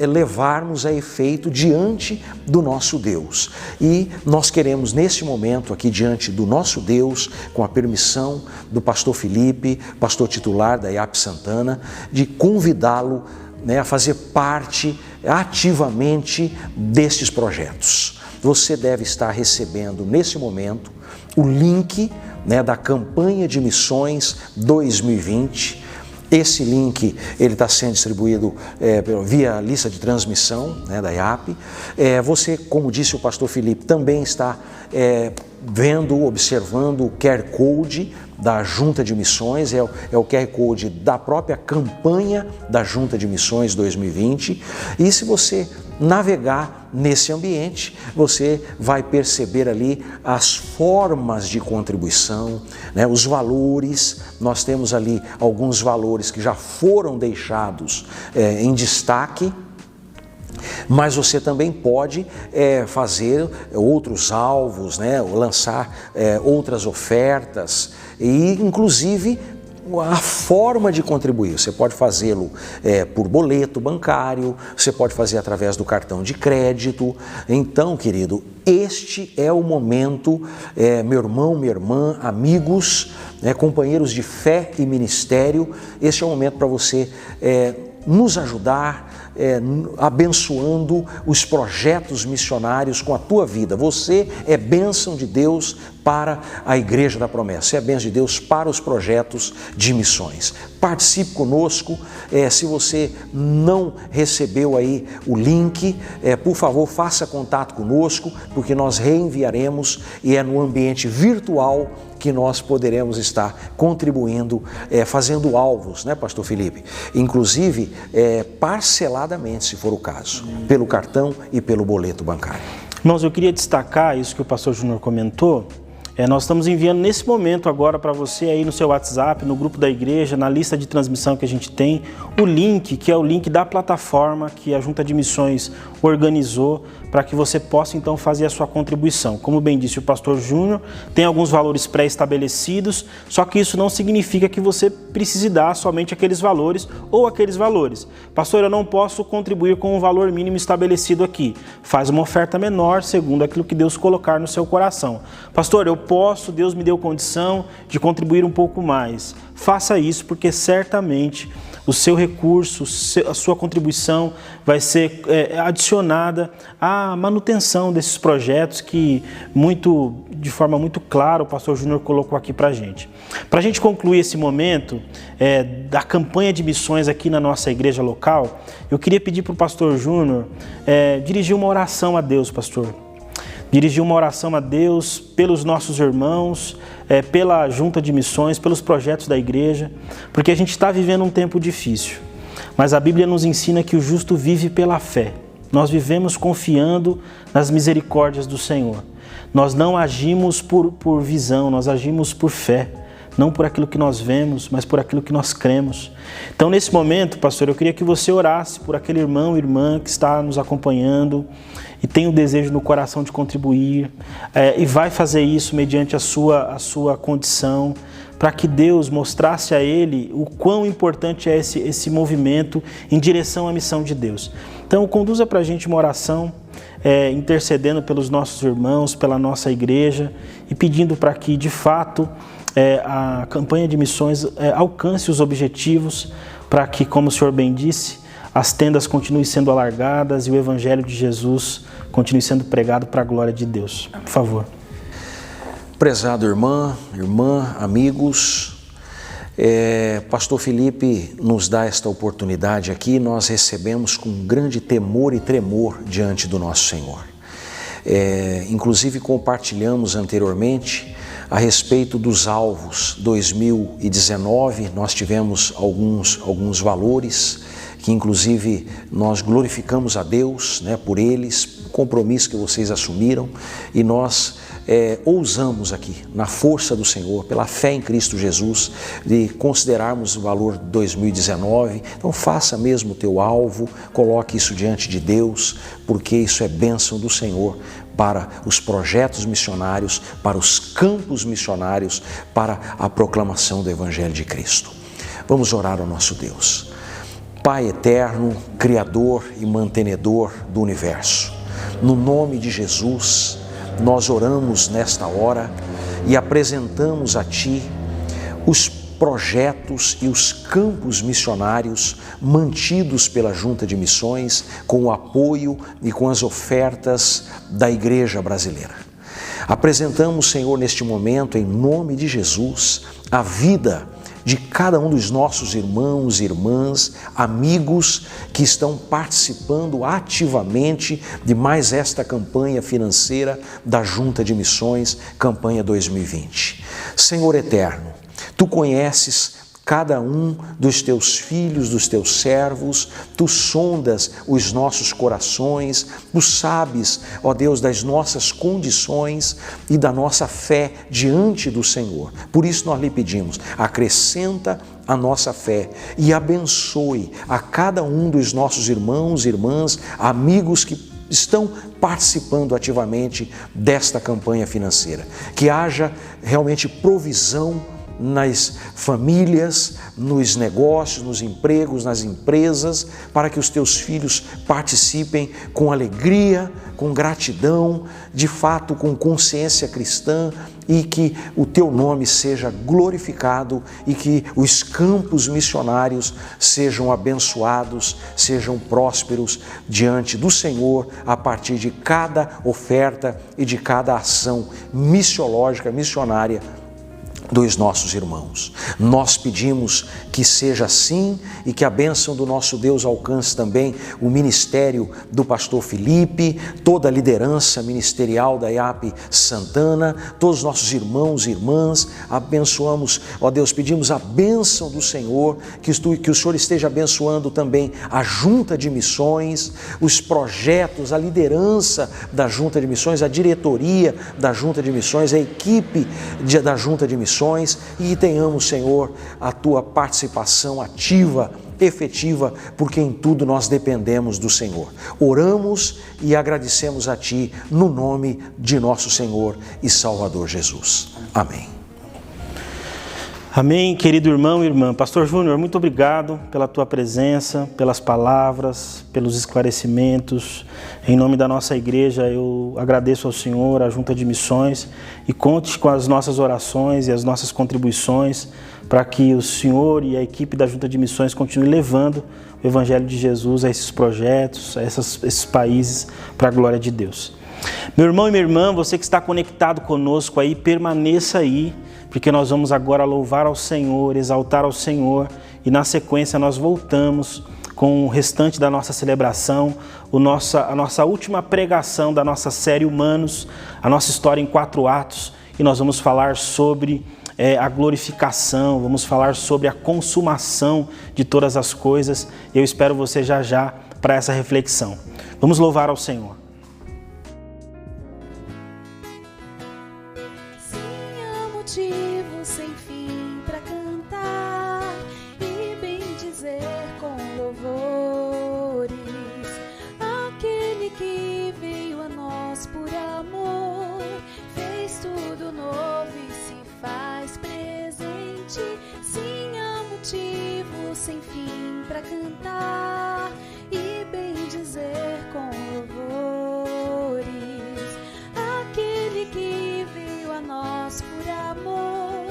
F: levarmos a efeito diante do nosso Deus. E nós queremos nesse momento aqui diante do nosso Deus, com a permissão do pastor Felipe, pastor titular da IAP Santana, de convidá-lo, né, a fazer parte ativamente destes projetos. Você deve estar recebendo nesse momento o link, né, da campanha de missões 2020. Esse link ele está sendo distribuído via lista de transmissão, né, da IAP. Você, como disse o pastor Felipe, também está observando o QR Code da Junta de Missões, é o QR Code da própria campanha da Junta de Missões 2020. E se você navegar nesse ambiente, você vai perceber ali as formas de contribuição, né, os valores. Nós temos ali alguns valores que já foram deixados em destaque, mas você também pode fazer outros alvos, né, lançar outras ofertas e, inclusive, a forma de contribuir. Você pode fazê-lo por boleto bancário, você pode fazer através do cartão de crédito. Então, querido, este é o momento, meu irmão, minha irmã, amigos, companheiros de fé e ministério, este é o momento para você nos ajudar, abençoando os projetos missionários com a tua vida. Você é bênção de Deus para a Igreja da Promessa, é bênção de Deus para os projetos de missões. Participe conosco. Se você não recebeu aí o link, por favor, faça contato conosco, porque nós reenviaremos e é no ambiente virtual que nós poderemos estar contribuindo, fazendo alvos, né, pastor Felipe? Inclusive, parceladamente, se for o caso, pelo cartão e pelo boleto bancário.
D: Irmãos, eu queria destacar isso que o pastor Júnior comentou. Nós estamos enviando nesse momento agora para você aí no seu WhatsApp, no grupo da igreja, na lista de transmissão que a gente tem, o link, que é o link da plataforma que a Junta de Missões organizou para que você possa então fazer a sua contribuição. Como bem disse o pastor Júnior, tem alguns valores pré-estabelecidos, só que isso não significa que você precise dar somente aqueles valores ou aqueles valores. Pastor, eu não posso contribuir com um valor mínimo estabelecido aqui. Faz uma oferta menor segundo aquilo que Deus colocar no seu coração. Pastor, eu posso, Deus me deu condição de contribuir um pouco mais. Faça isso, porque certamente o seu recurso, a sua contribuição vai ser adicionada à manutenção desses projetos que de forma muito clara o pastor Júnior colocou aqui para a gente. Para a gente concluir esse momento da campanha de missões aqui na nossa igreja local, eu queria pedir para o pastor Júnior dirigir uma oração a Deus, pastor. Dirigir uma oração a Deus pelos nossos irmãos, pela Junta de Missões, pelos projetos da igreja, porque a gente está vivendo um tempo difícil, mas a Bíblia nos ensina que o justo vive pela fé. Nós vivemos confiando nas misericórdias do Senhor. Nós não agimos por visão, nós agimos por fé. não por aquilo que nós vemos, mas por aquilo que nós cremos. Então, nesse momento, pastor, eu queria que você orasse por aquele irmão e irmã que está nos acompanhando e tem o desejo no coração de contribuir, e vai fazer isso mediante a sua condição, para que Deus mostrasse a ele o quão importante é esse movimento em direção à missão de Deus. Então, conduza para a gente uma oração, intercedendo pelos nossos irmãos, pela nossa igreja e pedindo para que, de fato, a campanha de missões alcance os objetivos, para que, como o Senhor bem disse, as tendas continuem sendo alargadas e o Evangelho de Jesus continue sendo pregado para a glória de Deus. Por favor.
F: Prezado irmã, amigos, Pastor Felipe nos dá esta oportunidade aqui, nós recebemos com grande temor e tremor diante do nosso Senhor. Inclusive compartilhamos anteriormente a respeito dos alvos 2019, nós tivemos alguns valores que inclusive nós glorificamos a Deus, por eles, o compromisso que vocês assumiram, e nós ousamos aqui, na força do Senhor, pela fé em Cristo Jesus, de considerarmos o valor de 2019. Então faça mesmo o teu alvo, coloque isso diante de Deus, porque isso é bênção do Senhor para os projetos missionários, para os campos missionários, para a proclamação do Evangelho de Cristo. Vamos orar ao nosso Deus. Pai eterno, Criador e mantenedor do universo, no nome de Jesus, nós oramos nesta hora e apresentamos a Ti os projetos e os campos missionários mantidos pela Junta de Missões com o apoio e com as ofertas da Igreja Brasileira. Apresentamos, Senhor, neste momento, em nome de Jesus, a vida de cada um dos nossos irmãos e irmãs, amigos que estão participando ativamente de mais esta campanha financeira da Junta de Missões, campanha 2020. Senhor eterno, Tu conheces cada um dos Teus filhos, dos Teus servos, Tu sondas os nossos corações, Tu sabes, ó Deus, das nossas condições e da nossa fé diante do Senhor. Por isso nós lhe pedimos, acrescenta a nossa fé e abençoe a cada um dos nossos irmãos, irmãs, amigos que estão participando ativamente desta campanha financeira. Que haja realmente provisão nas famílias, nos negócios, nos empregos, nas empresas, para que os teus filhos participem com alegria, com gratidão, de fato com consciência cristã, e que o teu nome seja glorificado e que os campos missionários sejam abençoados, sejam prósperos diante do Senhor a partir de cada oferta e de cada ação missiológica, missionária dos nossos irmãos. Nós pedimos que seja assim e que a bênção do nosso Deus alcance também o ministério do pastor Felipe, toda a liderança ministerial da IAP Santana, todos os nossos irmãos e irmãs. Abençoamos, ó Deus, pedimos a bênção do Senhor, que o Senhor esteja abençoando também a Junta de Missões, os projetos, a liderança da Junta de Missões, a diretoria da Junta de Missões, a equipe da Junta de Missões, e tenhamos, Senhor, a Tua participação ativa, efetiva, porque em tudo nós dependemos do Senhor. Oramos e agradecemos a Ti no nome de nosso Senhor e Salvador Jesus. Amém.
D: Amém, querido irmão e irmã. Pastor Júnior, muito obrigado pela tua presença, pelas palavras, pelos esclarecimentos. Em nome da nossa igreja, eu agradeço ao Senhor, à Junta de Missões, e conte com as nossas orações e as nossas contribuições para que o Senhor e a equipe da Junta de Missões continuem levando o Evangelho de Jesus a esses projetos, a esses países, para a glória de Deus. Meu irmão e minha irmã, você que está conectado conosco aí, permaneça aí, porque nós vamos agora louvar ao Senhor, exaltar ao Senhor, e na sequência nós voltamos com o restante da nossa celebração, a nossa última pregação da nossa série Humanos, a nossa história em 4 atos, e nós vamos falar sobre a glorificação, vamos falar sobre a consumação de todas as coisas. Eu espero você já para essa reflexão. Vamos louvar ao Senhor.
C: Sem motivo, sem fim.
J: amor, fez tudo novo e se faz presente. Sim, há motivo sem fim pra cantar e bem dizer com louvores. Aquele que veio a nós por amor,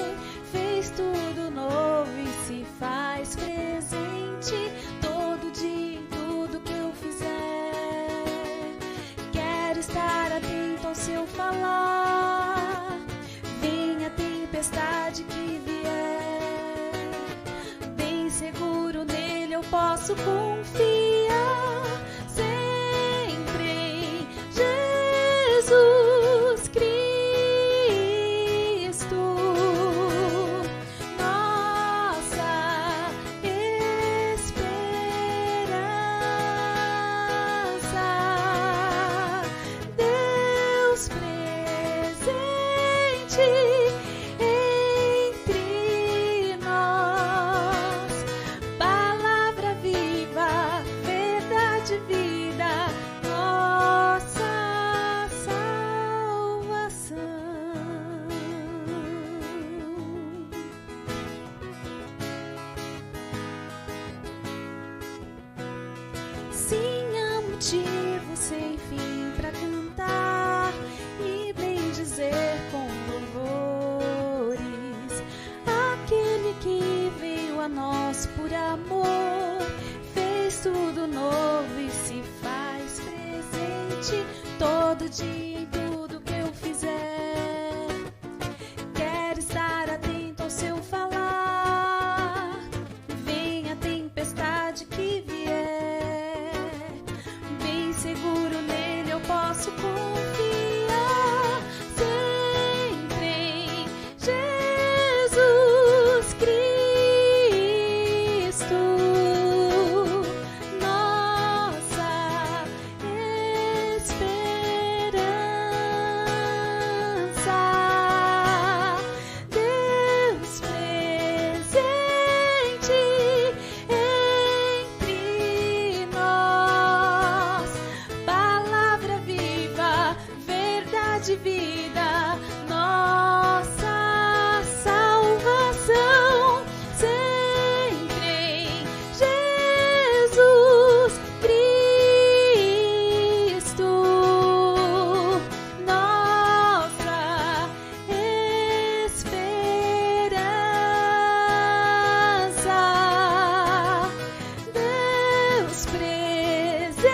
J: fez tudo novo e se faz presente. Todo dia, em tudo que eu fizer, quero estar atento ao seu falar. Venha a tempestade que vier, bem seguro nele eu posso confiar. Sempre em Jesus Cristo, nossa esperança. Deus presente entre nós, palavra viva, verdade, vida, nossa salvação. Sim, há motivo sem fim pra cantar e bem dizer com louvores. Aquele que veio a nós por amor, fez tudo novo e se faz presente. Todo dia, em tudo que eu fizer, quero estar atento ao seu falar. Venha a tempestade que vier, bem seguro nele eu posso confiar. Sempre em Jesus Cristo, nossa esperança. Deus presente entre nós, palavra viva, verdade, vida, nossa salvação. Sempre em Jesus Cristo, nossa esperança. Deus presente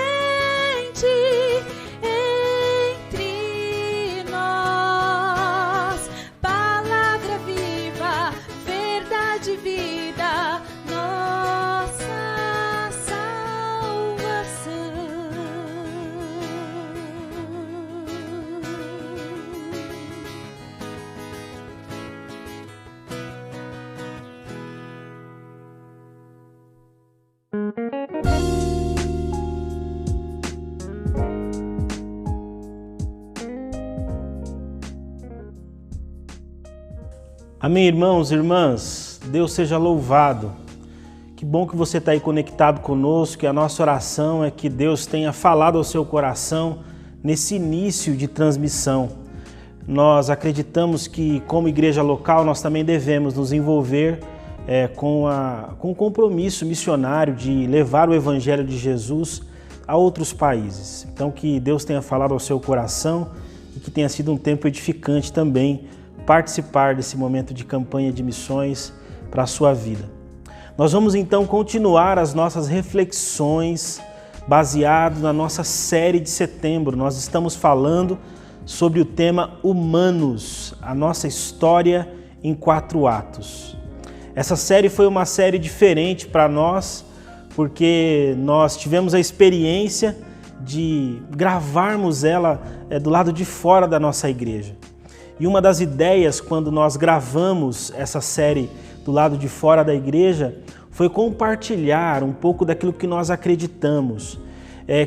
J: entre nós, palavra viva, verdade, vida, nossa salvação.
D: Amém, irmãos e irmãs? Deus seja louvado. Que bom que você está aí conectado conosco, e a nossa oração é que Deus tenha falado ao seu coração nesse início de transmissão. Nós acreditamos que, como igreja local, nós também devemos nos envolver com o compromisso missionário de levar o Evangelho de Jesus a outros países. Então, que Deus tenha falado ao seu coração e que tenha sido um tempo edificante também participar desse momento de campanha de missões para a sua vida. Nós vamos então continuar as nossas reflexões baseado na nossa série de setembro. Nós estamos falando sobre o tema Humanos, a nossa história em 4 atos. Essa série foi uma série diferente para nós, porque nós tivemos a experiência de gravarmos ela do lado de fora da nossa igreja. E uma das ideias, quando nós gravamos essa série do lado de fora da igreja, foi compartilhar um pouco daquilo que nós acreditamos,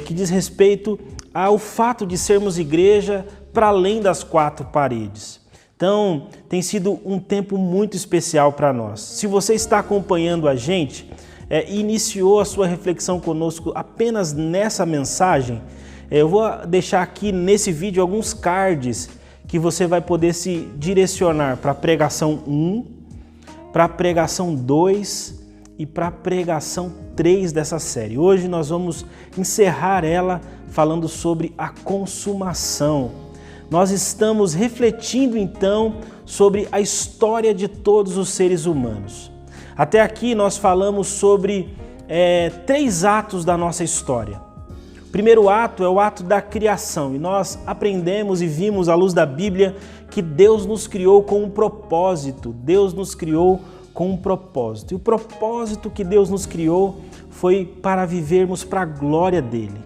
D: que diz respeito ao fato de sermos igreja para além das 4 paredes. Então, tem sido um tempo muito especial para nós. Se você está acompanhando a gente e iniciou a sua reflexão conosco apenas nessa mensagem, Eu vou deixar aqui nesse vídeo alguns cards que você vai poder se direcionar para a pregação 1, para a pregação 2 e para a pregação 3 dessa série. Hoje nós vamos encerrar ela falando sobre a consumação. Nós estamos refletindo então sobre a história de todos os seres humanos. Até aqui nós falamos sobre 3 atos da nossa história. O primeiro ato é o ato da criação e nós aprendemos e vimos à luz da Bíblia que Deus nos criou com um propósito. Deus nos criou com um propósito. E o propósito que Deus nos criou foi para vivermos para a glória dele.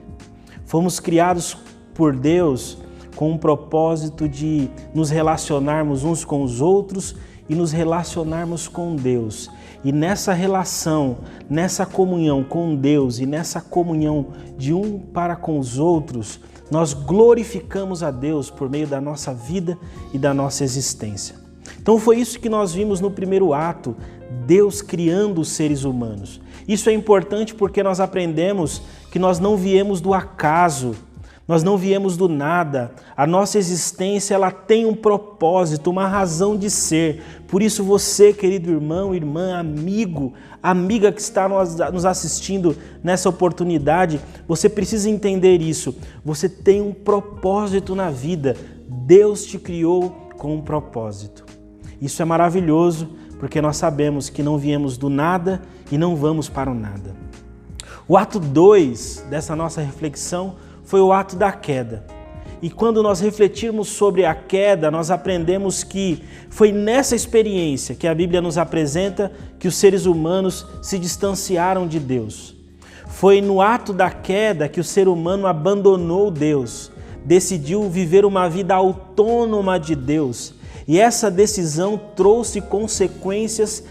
D: Fomos criados por Deus com um propósito de nos relacionarmos uns com os outros e nos relacionarmos com Deus. E nessa relação, nessa comunhão com Deus e nessa comunhão de um para com os outros, nós glorificamos a Deus por meio da nossa vida e da nossa existência. Então foi isso que nós vimos no primeiro ato, Deus criando os seres humanos. Isso é importante porque nós aprendemos que nós não viemos do acaso, nós não viemos do nada. A nossa existência ela tem um propósito, uma razão de ser. Por isso você, querido irmão, irmã, amigo, amiga que está nos assistindo nessa oportunidade, você precisa entender isso. Você tem um propósito na vida. Deus te criou com um propósito. Isso é maravilhoso porque nós sabemos que não viemos do nada e não vamos para o nada. O ato 2 dessa nossa reflexão foi o ato da queda. E quando nós refletirmos sobre a queda, nós aprendemos que foi nessa experiência que a Bíblia nos apresenta que os seres humanos se distanciaram de Deus. Foi no ato da queda que o ser humano abandonou Deus, decidiu viver uma vida autônoma de Deus. E essa decisão trouxe consequências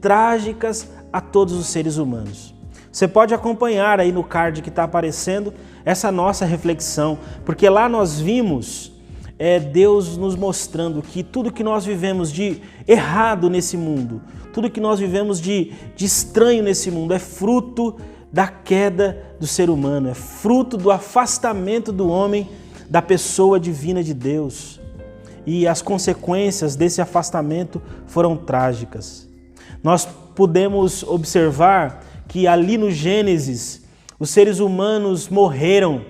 D: trágicas a todos os seres humanos. Você pode acompanhar aí no card que está aparecendo essa nossa reflexão, porque lá nós vimos Deus nos mostrando que tudo que nós vivemos de errado nesse mundo, tudo que nós vivemos de estranho nesse mundo é fruto da queda do ser humano, é fruto do afastamento do homem da pessoa divina de Deus. E as consequências desse afastamento foram trágicas. Nós podemos observar que ali no Gênesis, os seres humanos morreram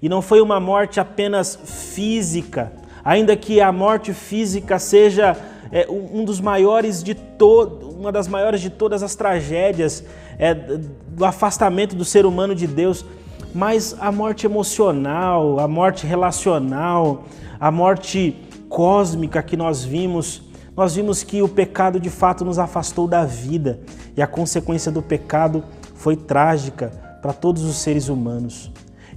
D: e não foi uma morte apenas física, ainda que a morte física seja uma das maiores de todas as tragédias do afastamento do ser humano de Deus, mas a morte emocional, a morte relacional, a morte cósmica que nós vimos que o pecado de fato nos afastou da vida e a consequência do pecado foi trágica para todos os seres humanos.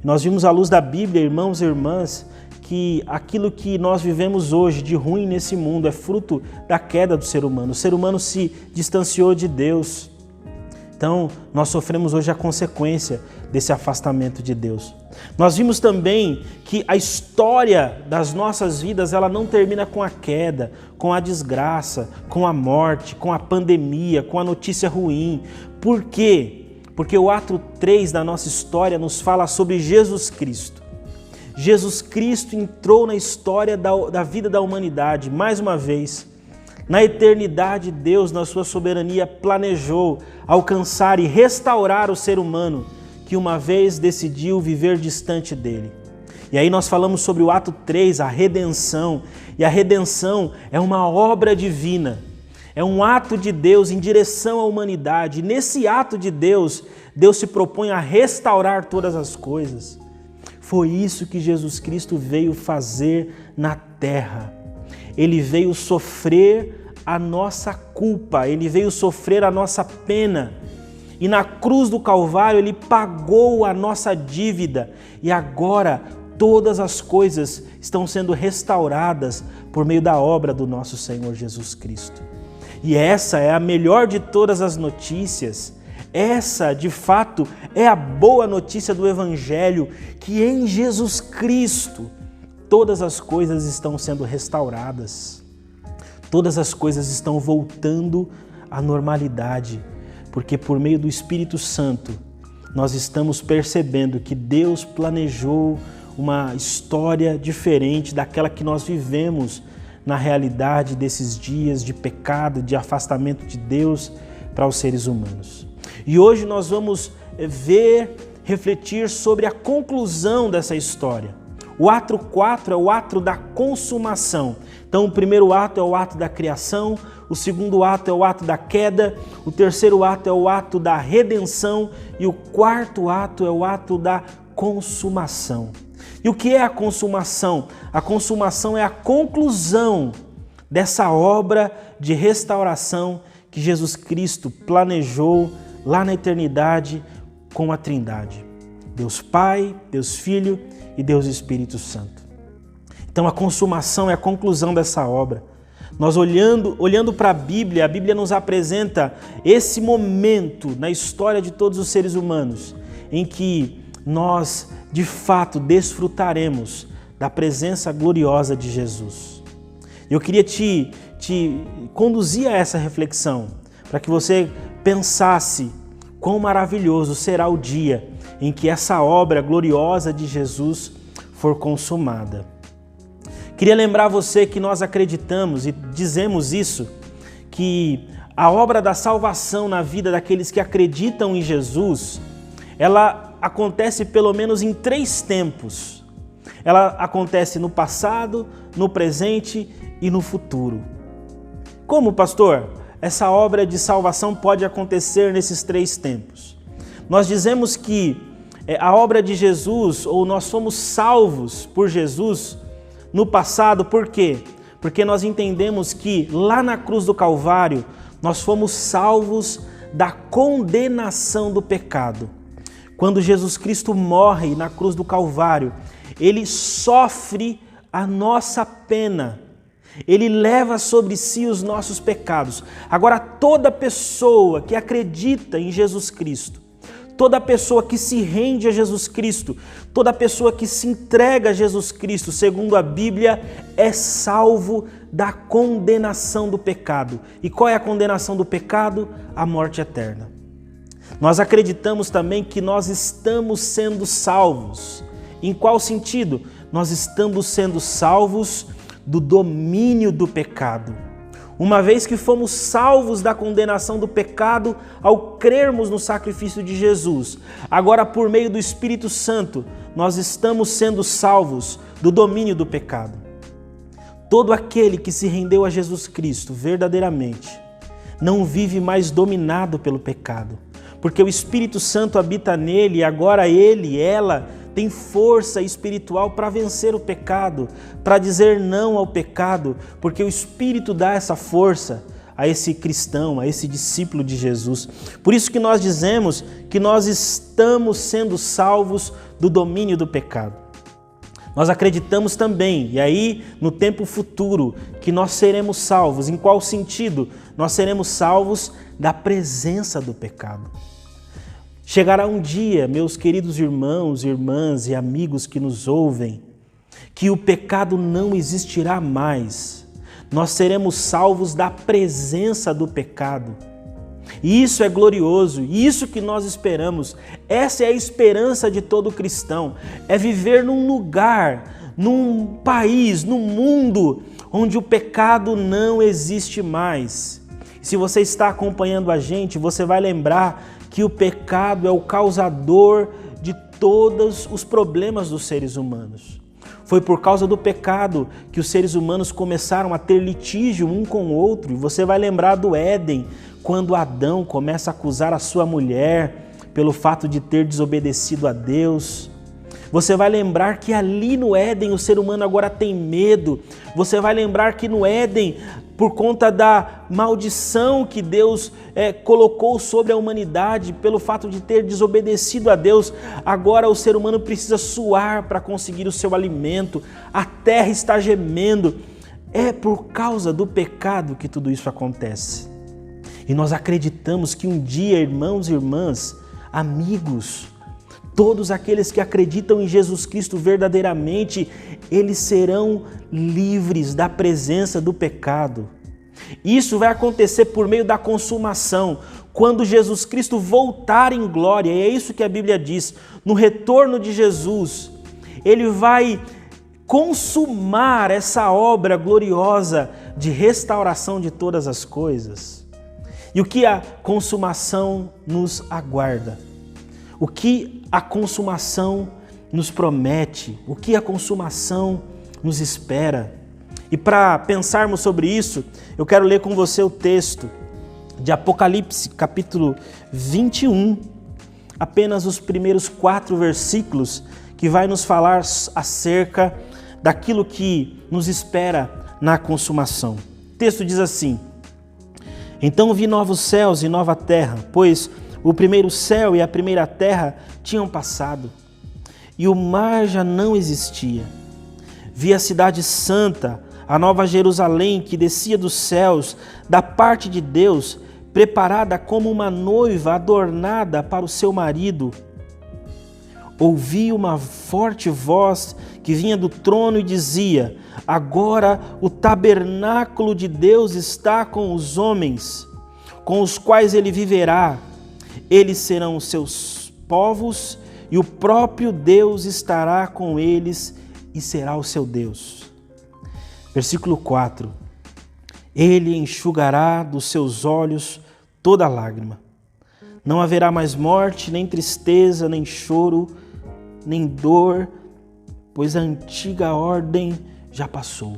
D: Nós vimos à luz da Bíblia, irmãos e irmãs, que aquilo que nós vivemos hoje de ruim nesse mundo é fruto da queda do ser humano. O ser humano se distanciou de Deus. Então, nós sofremos hoje a consequência desse afastamento de Deus. Nós vimos também que a história das nossas vidas, ela não termina com a queda, com a desgraça, com a morte, com a pandemia, com a notícia ruim. Por quê? Porque o ato 3 da nossa história nos fala sobre Jesus Cristo. Jesus Cristo entrou na história da vida da humanidade, mais uma vez. Na eternidade, Deus, na sua soberania, planejou alcançar e restaurar o ser humano que uma vez decidiu viver distante dele. E aí nós falamos sobre o ato 3, a redenção. E a redenção é uma obra divina. É um ato de Deus em direção à humanidade. E nesse ato de Deus, Deus se propõe a restaurar todas as coisas. Foi isso que Jesus Cristo veio fazer na terra. Ele veio sofrer a nossa culpa, ele veio sofrer a nossa pena. E na cruz do Calvário ele pagou a nossa dívida. E agora todas as coisas estão sendo restauradas por meio da obra do nosso Senhor Jesus Cristo. E essa é a melhor de todas as notícias. Essa, de fato, é a boa notícia do Evangelho, que em Jesus Cristo todas as coisas estão sendo restauradas. Todas as coisas estão voltando à normalidade, porque por meio do Espírito Santo nós estamos percebendo que Deus planejou uma história diferente daquela que nós vivemos na realidade desses dias de pecado, de afastamento de Deus para os seres humanos. E hoje nós vamos refletir sobre a conclusão dessa história. O ato 4 é o ato da consumação. Então, o primeiro ato é o ato da criação, o segundo ato é o ato da queda, o terceiro ato é o ato da redenção e o quarto ato é o ato da consumação. E o que é a consumação? A consumação é a conclusão dessa obra de restauração que Jesus Cristo planejou lá na eternidade com a Trindade. Deus Pai, Deus Filho e Deus Espírito Santo. Então a consumação é a conclusão dessa obra. Nós olhando para a Bíblia nos apresenta esse momento na história de todos os seres humanos em que nós de fato desfrutaremos da presença gloriosa de Jesus. Eu queria te conduzir a essa reflexão para que você pensasse quão maravilhoso será o dia em que essa obra gloriosa de Jesus for consumada. Queria lembrar você que nós acreditamos e dizemos isso, que a obra da salvação na vida daqueles que acreditam em Jesus, ela acontece pelo menos em 3 tempos. Ela acontece no passado, no presente e no futuro. Como, pastor, essa obra de salvação pode acontecer nesses 3 tempos? Nós dizemos que a obra de Jesus, ou nós somos salvos por Jesus no passado, por quê? Porque nós entendemos que lá na cruz do Calvário, nós fomos salvos da condenação do pecado. Quando Jesus Cristo morre na cruz do Calvário, Ele sofre a nossa pena. Ele leva sobre si os nossos pecados. Agora, toda pessoa que acredita em Jesus Cristo, toda pessoa que se rende a Jesus Cristo, toda pessoa que se entrega a Jesus Cristo, segundo a Bíblia, é salvo da condenação do pecado. E qual é a condenação do pecado? A morte eterna. Nós acreditamos também que nós estamos sendo salvos. Em qual sentido? Nós estamos sendo salvos do domínio do pecado. Uma vez que fomos salvos da condenação do pecado ao crermos no sacrifício de Jesus, agora por meio do Espírito Santo, nós estamos sendo salvos do domínio do pecado. Todo aquele que se rendeu a Jesus Cristo verdadeiramente não vive mais dominado pelo pecado, porque o Espírito Santo habita nele e agora ela tem força espiritual para vencer o pecado, para dizer não ao pecado, porque o Espírito dá essa força a esse cristão, a esse discípulo de Jesus. Por isso que nós dizemos que nós estamos sendo salvos do domínio do pecado. Nós acreditamos também, e aí no tempo futuro, que nós seremos salvos. Em qual sentido? Nós seremos salvos da presença do pecado. Chegará um dia, meus queridos irmãos, irmãs e amigos que nos ouvem, que o pecado não existirá mais. Nós seremos salvos da presença do pecado. E isso é glorioso, isso que nós esperamos. Essa é a esperança de todo cristão, é viver num lugar, num país, num mundo onde o pecado não existe mais. Se você está acompanhando a gente, você vai lembrar que o pecado é o causador de todos os problemas dos seres humanos. Foi por causa do pecado que os seres humanos começaram a ter litígio um com o outro. E você vai lembrar do Éden, quando Adão começa a acusar a sua mulher pelo fato de ter desobedecido a Deus. Você vai lembrar que ali no Éden o ser humano agora tem medo. Você vai lembrar que no Éden, por conta da maldição que Deus colocou sobre a humanidade, pelo fato de ter desobedecido a Deus, agora o ser humano precisa suar para conseguir o seu alimento, a terra está gemendo. É por causa do pecado que tudo isso acontece. E nós acreditamos que um dia, irmãos e irmãs, amigos, todos aqueles que acreditam em Jesus Cristo verdadeiramente, eles serão livres da presença do pecado. Isso vai acontecer por meio da consumação, quando Jesus Cristo voltar em glória, e é isso que a Bíblia diz, no retorno de Jesus, Ele vai consumar essa obra gloriosa de restauração de todas as coisas. E o que a consumação nos aguarda? O que a consumação nos promete? O que a consumação nos espera? E para pensarmos sobre isso, eu quero ler com você o texto de Apocalipse, capítulo 21, apenas os primeiros 4 versículos, que vai nos falar acerca daquilo que nos espera na consumação. O texto diz assim: Então vi novos céus e nova terra, pois o primeiro céu e a primeira terra tinham passado, e o mar já não existia. Vi a cidade santa, a nova Jerusalém, que descia dos céus, da parte de Deus, preparada como uma noiva adornada para o seu marido. Ouvi uma forte voz que vinha do trono e dizia: Agora o tabernáculo de Deus está com os homens, com os quais ele viverá. Eles serão os seus povos, e o próprio Deus estará com eles e será o seu Deus. Versículo 4. Ele enxugará dos seus olhos toda lágrima. Não haverá mais morte, nem tristeza, nem choro, nem dor, pois a antiga ordem já passou.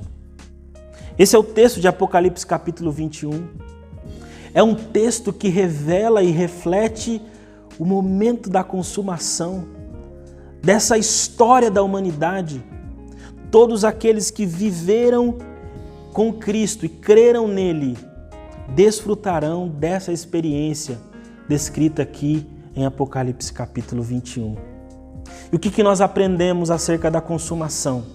D: Esse é o texto de Apocalipse capítulo 21. É um texto que revela e reflete o momento da consumação dessa história da humanidade. Todos aqueles que viveram com Cristo e creram nele desfrutarão dessa experiência descrita aqui em Apocalipse capítulo 21. E o que nós aprendemos acerca da consumação?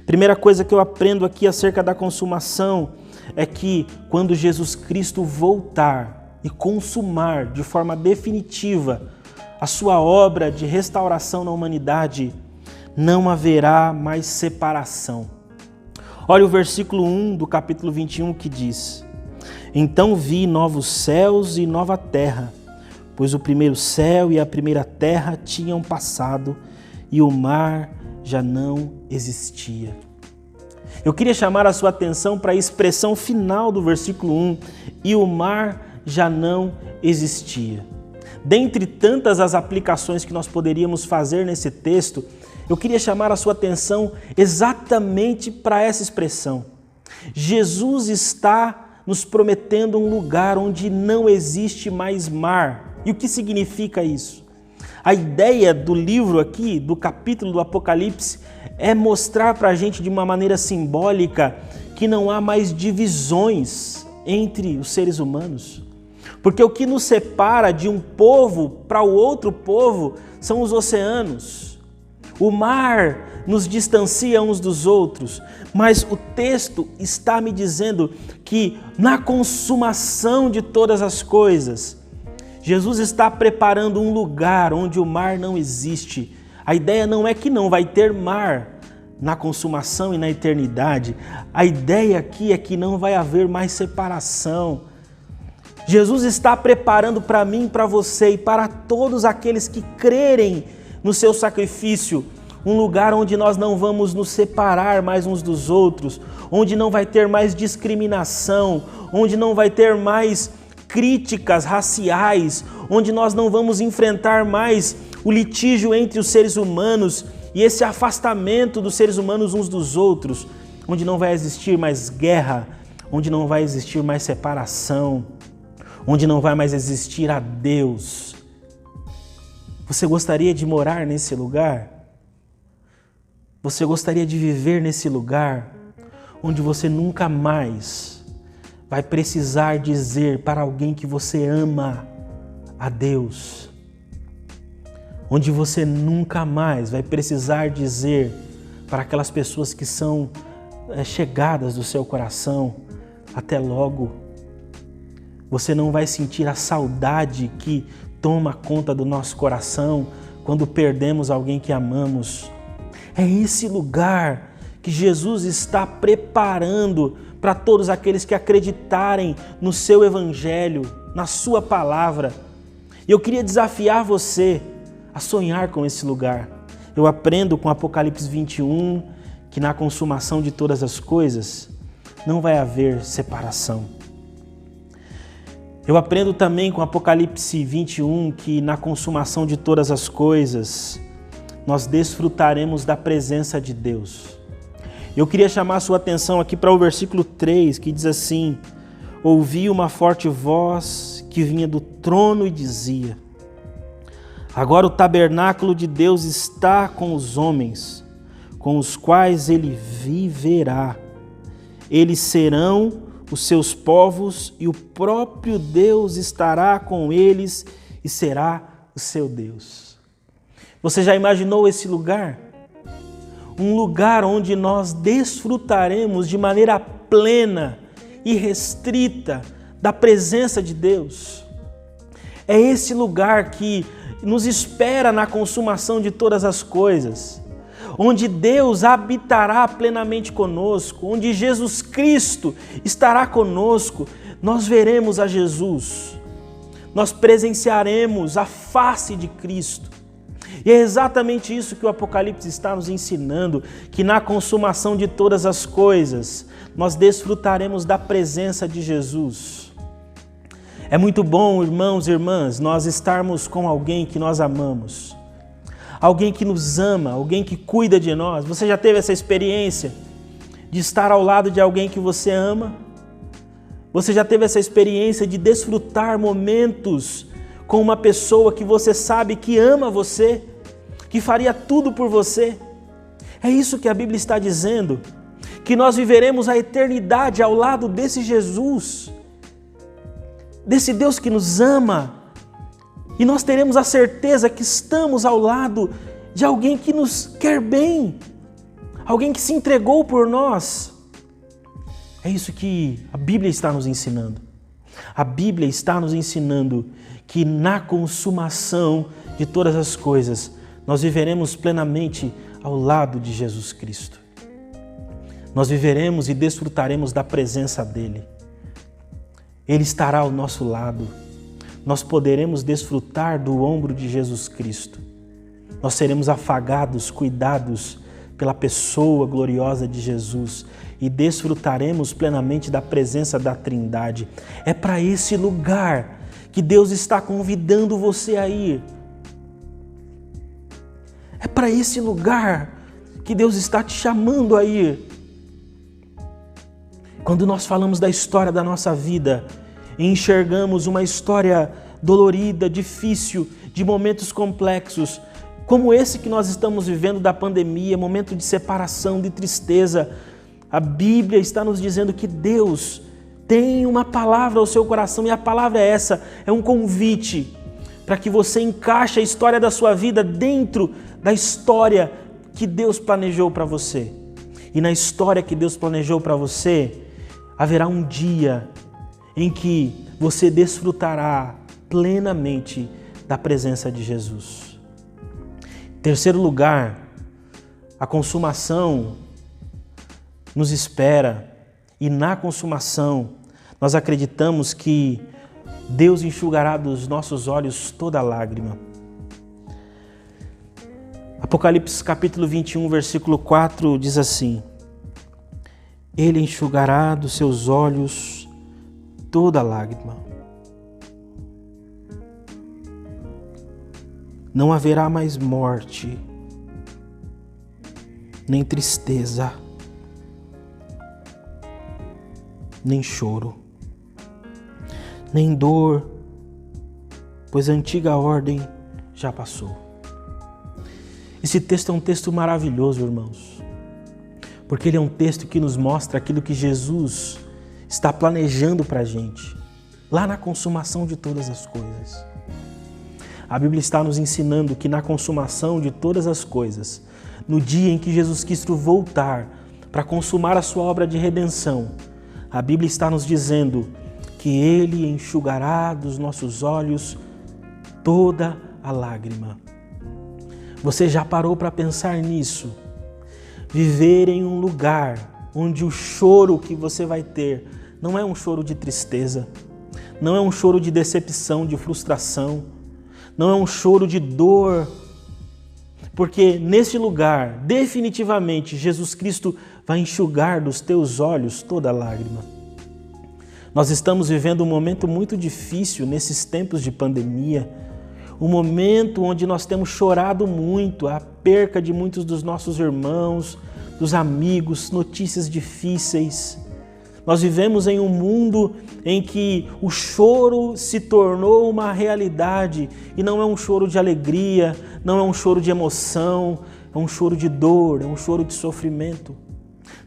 D: Primeira coisa que eu aprendo aqui acerca da consumação é que quando Jesus Cristo voltar e consumar de forma definitiva a sua obra de restauração na humanidade, não haverá mais separação. Olha o versículo 1 do capítulo 21 que diz: Então vi novos céus e nova terra, pois o primeiro céu e a primeira terra tinham passado e o mar já não existia. Eu queria chamar a sua atenção para a expressão final do versículo 1, e o mar já não existia. Dentre tantas as aplicações que nós poderíamos fazer nesse texto, eu queria chamar a sua atenção exatamente para essa expressão. Jesus está nos prometendo um lugar onde não existe mais mar. E o que significa isso? A ideia do livro aqui, do capítulo do Apocalipse, é mostrar para a gente de uma maneira simbólica que não há mais divisões entre os seres humanos. Porque o que nos separa de um povo para o outro povo são os oceanos. O mar nos distancia uns dos outros, mas o texto está me dizendo que na consumação de todas as coisas, Jesus está preparando um lugar onde o mar não existe. A ideia não é que não vai ter mar na consumação e na eternidade. A ideia aqui é que não vai haver mais separação. Jesus está preparando para mim, para você e para todos aqueles que crerem no seu sacrifício, um lugar onde nós não vamos nos separar mais uns dos outros, onde não vai ter mais discriminação, onde não vai ter mais críticas raciais, onde nós não vamos enfrentar mais o litígio entre os seres humanos e esse afastamento dos seres humanos uns dos outros, onde não vai existir mais guerra, onde não vai existir mais separação, onde não vai mais existir a Deus. Você gostaria de morar nesse lugar? Você gostaria de viver nesse lugar onde você nunca mais vai precisar dizer para alguém que você ama a Deus? Onde você nunca mais vai precisar dizer para aquelas pessoas que são chegadas do seu coração: até logo. Você não vai sentir a saudade que toma conta do nosso coração quando perdemos alguém que amamos. É esse lugar que Jesus está preparando para todos aqueles que acreditarem no seu evangelho, na sua palavra. E eu queria desafiar você a sonhar com esse lugar. Eu aprendo com Apocalipse 21 que na consumação de todas as coisas não vai haver separação. Eu aprendo também com Apocalipse 21 que na consumação de todas as coisas nós desfrutaremos da presença de Deus. Eu queria chamar a sua atenção aqui para o versículo 3, que diz assim: ouvi uma forte voz que vinha do trono e dizia: agora o tabernáculo de Deus está com os homens, com os quais ele viverá. Eles serão os seus povos e o próprio Deus estará com eles e será o seu Deus. Você já imaginou esse lugar? Um lugar onde nós desfrutaremos de maneira plena e restrita da presença de Deus. É esse lugar que nos espera na consumação de todas as coisas, onde Deus habitará plenamente conosco, onde Jesus Cristo estará conosco. Nós veremos a Jesus, nós presenciaremos a face de Cristo. E é exatamente isso que o Apocalipse está nos ensinando, que na consumação de todas as coisas, nós desfrutaremos da presença de Jesus. É muito bom, irmãos e irmãs, nós estarmos com alguém que nós amamos, alguém que nos ama, alguém que cuida de nós. Você já teve essa experiência de estar ao lado de alguém que você ama? Você já teve essa experiência de desfrutar momentos com uma pessoa que você sabe que ama você, que faria tudo por você? É isso que a Bíblia está dizendo, que nós viveremos a eternidade ao lado desse Jesus, desse Deus que nos ama, e nós teremos a certeza que estamos ao lado de alguém que nos quer bem, alguém que se entregou por nós. É isso que a Bíblia está nos ensinando. A Bíblia está nos ensinando que na consumação de todas as coisas, nós viveremos plenamente ao lado de Jesus Cristo. Nós viveremos e desfrutaremos da presença dEle. Ele estará ao nosso lado. Nós poderemos desfrutar do ombro de Jesus Cristo. Nós seremos afagados, cuidados pela pessoa gloriosa de Jesus e desfrutaremos plenamente da presença da Trindade. É para esse lugar que Deus está convidando você a ir. É para esse lugar que Deus está te chamando a ir. Quando nós falamos da história da nossa vida e enxergamos uma história dolorida, difícil, de momentos complexos, como esse que nós estamos vivendo da pandemia, momento de separação, de tristeza, a Bíblia está nos dizendo que Deus tem uma palavra ao seu coração, e a palavra é essa, é um convite para que você encaixe a história da sua vida dentro da história que Deus planejou para você. E na história que Deus planejou para você, haverá um dia em que você desfrutará plenamente da presença de Jesus. Em terceiro lugar, a consumação nos espera, e na consumação nós acreditamos que Deus enxugará dos nossos olhos toda lágrima. Apocalipse capítulo 21, versículo 4 diz assim: Ele enxugará dos seus olhos toda lágrima. Não haverá mais morte, nem tristeza, nem choro, nem dor, pois a antiga ordem já passou. Esse texto é um texto maravilhoso, irmãos, porque ele é um texto que nos mostra aquilo que Jesus está planejando para a gente, lá na consumação de todas as coisas. A Bíblia está nos ensinando que na consumação de todas as coisas, no dia em que Jesus Cristo voltar para consumar a sua obra de redenção, a Bíblia está nos dizendo que Ele enxugará dos nossos olhos toda a lágrima. Você já parou para pensar nisso? Viver em um lugar onde o choro que você vai ter não é um choro de tristeza, não é um choro de decepção, de frustração, não é um choro de dor, Porque neste lugar, definitivamente, Jesus Cristo vai enxugar dos teus olhos toda lágrima. Nós estamos vivendo um momento muito difícil nesses tempos de pandemia, um momento onde nós temos chorado muito a perca de muitos dos nossos irmãos, dos amigos, notícias difíceis. Nós vivemos em um mundo em que o choro se tornou uma realidade e não é um choro de alegria, não é um choro de emoção, é um choro de dor, é um choro de sofrimento.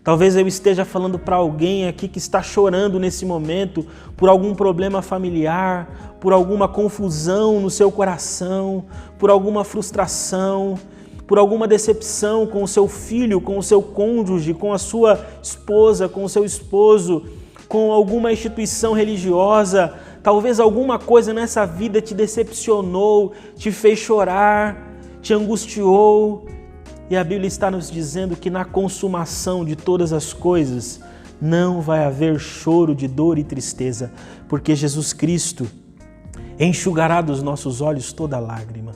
D: Talvez eu esteja falando para alguém aqui que está chorando nesse momento por algum problema familiar, por alguma confusão no seu coração, por alguma frustração, por alguma decepção com o seu filho, com o seu cônjuge, com a sua esposa, com o seu esposo, com alguma instituição religiosa. Talvez alguma coisa nessa vida te decepcionou, te fez chorar, te angustiou. E a Bíblia está nos dizendo que na consumação de todas as coisas não vai haver choro de dor e tristeza, porque Jesus Cristo enxugará dos nossos olhos toda lágrima.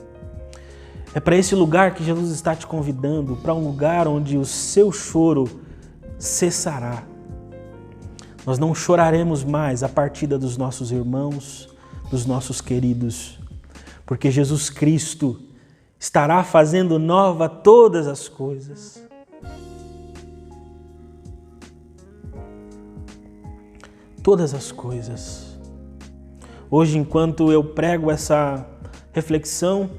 D: É para esse lugar que Jesus está te convidando, para um lugar onde o seu choro cessará. Nós não choraremos mais a partida dos nossos irmãos, dos nossos queridos, porque Jesus Cristo estará fazendo nova todas as coisas. Todas as coisas. Hoje, enquanto eu prego essa reflexão,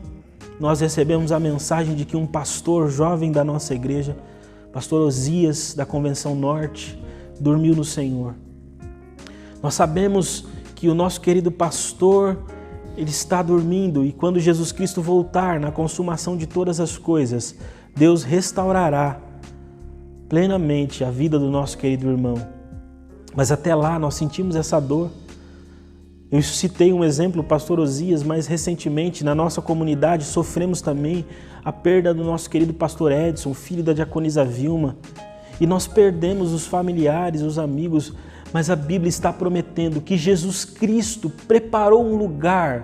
D: nós recebemos a mensagem de que um pastor jovem da nossa igreja, pastor Osias, da Convenção Norte, dormiu no Senhor. Nós sabemos que o nosso querido pastor, ele está dormindo e quando Jesus Cristo voltar na consumação de todas as coisas, Deus restaurará plenamente a vida do nosso querido irmão. Mas até lá nós sentimos essa dor. Eu citei um exemplo, o pastor Osias, mas recentemente na nossa comunidade sofremos também a perda do nosso querido pastor Edson, filho da diaconisa Vilma. E nós perdemos os familiares, os amigos, mas a Bíblia está prometendo que Jesus Cristo preparou um lugar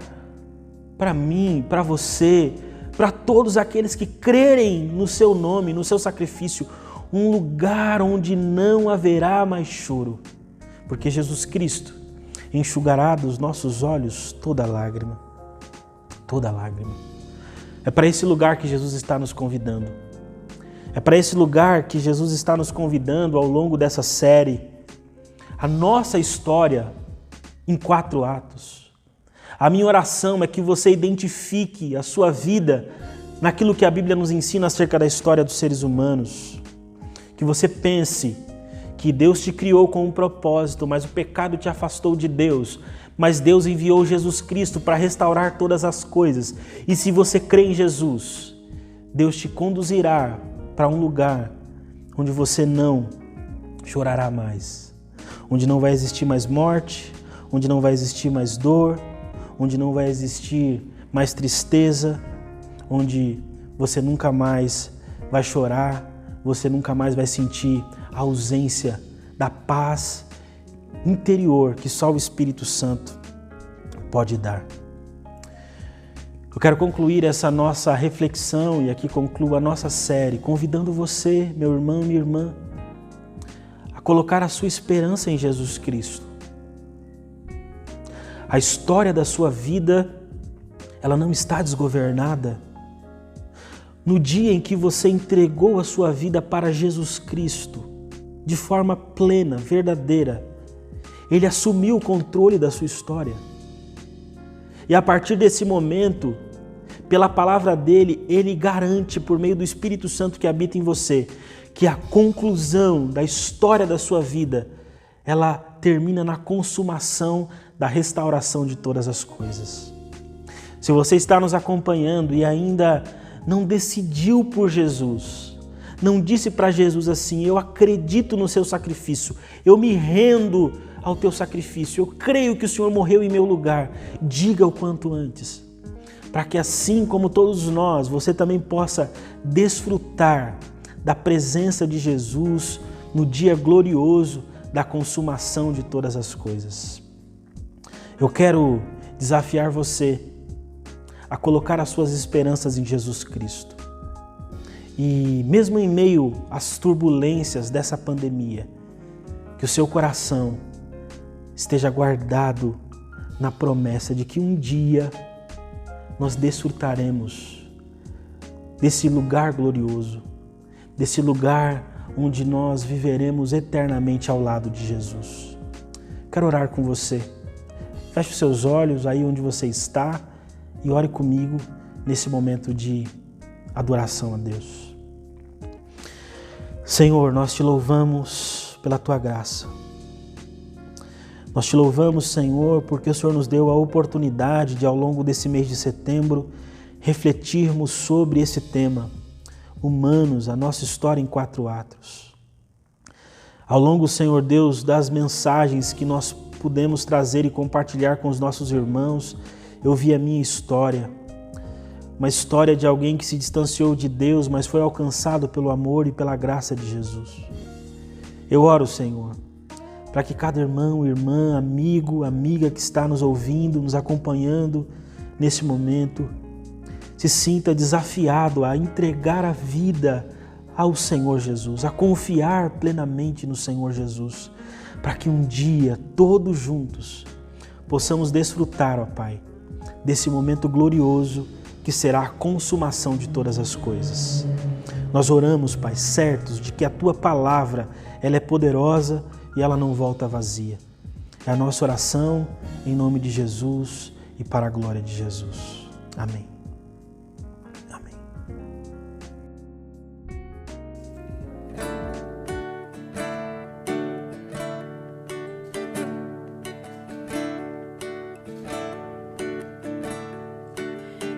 D: para mim, para você, para todos aqueles que crerem no seu nome, no seu sacrifício, um lugar onde não haverá mais choro, porque Jesus Cristo enxugará dos nossos olhos toda lágrima, toda lágrima. É para esse lugar que Jesus está nos convidando. É para esse lugar que Jesus está nos convidando ao longo dessa série. A nossa história em 4 atos. A minha oração é que você identifique a sua vida naquilo que a Bíblia nos ensina acerca da história dos seres humanos. Que você pense que Deus te criou com um propósito, mas o pecado te afastou de Deus. Mas Deus enviou Jesus Cristo para restaurar todas as coisas. E se você crê em Jesus, Deus te conduzirá para um lugar onde você não chorará mais. Onde não vai existir mais morte, onde não vai existir mais dor, onde não vai existir mais tristeza, onde você nunca mais vai chorar, você nunca mais vai sentir a ausência da paz interior que só o Espírito Santo pode dar. Eu quero concluir essa nossa reflexão e aqui concluo a nossa série, convidando você, meu irmão, minha irmã, a colocar a sua esperança em Jesus Cristo. A história da sua vida, ela não está desgovernada. No dia em que você entregou a sua vida para Jesus Cristo, de forma plena, verdadeira, Ele assumiu o controle da sua história. E a partir desse momento, pela palavra dele, Ele garante, por meio do Espírito Santo que habita em você, que a conclusão da história da sua vida, ela termina na consumação da restauração de todas as coisas. Se você está nos acompanhando e ainda não decidiu por Jesus, não disse para Jesus assim, eu acredito no seu sacrifício, eu me rendo ao teu sacrifício, eu creio que o Senhor morreu em meu lugar, diga o quanto antes, para que assim como todos nós, você também possa desfrutar da presença de Jesus no dia glorioso da consumação de todas as coisas. Eu quero desafiar você a colocar as suas esperanças em Jesus Cristo. E mesmo em meio às turbulências dessa pandemia, que o seu coração esteja guardado na promessa de que um dia nós desfrutaremos desse lugar glorioso, desse lugar onde nós viveremos eternamente ao lado de Jesus. Quero orar com você. Feche os seus olhos aí onde você está e ore comigo nesse momento de adoração a Deus. Senhor, nós te louvamos pela tua graça. Nós te louvamos, Senhor, porque o Senhor nos deu a oportunidade de, ao longo desse mês de setembro, refletirmos sobre esse tema, Humanos, a nossa história em 4 atos. Ao longo, Senhor Deus, das mensagens que nós pudemos trazer e compartilhar com os nossos irmãos, eu vi a minha história, uma história de alguém que se distanciou de Deus, mas foi alcançado pelo amor e pela graça de Jesus. Eu oro, Senhor, para que cada irmão, irmã, amigo, amiga que está nos ouvindo, nos acompanhando nesse momento, se sinta desafiado a entregar a vida ao Senhor Jesus, a confiar plenamente no Senhor Jesus, para que um dia, todos juntos, possamos desfrutar, ó Pai, desse momento glorioso que será a consumação de todas as coisas. Nós oramos, Pai, certos de que a Tua palavra, ela é poderosa e ela não volta vazia. É a nossa oração em nome de Jesus e para a glória de Jesus. Amém. Amém.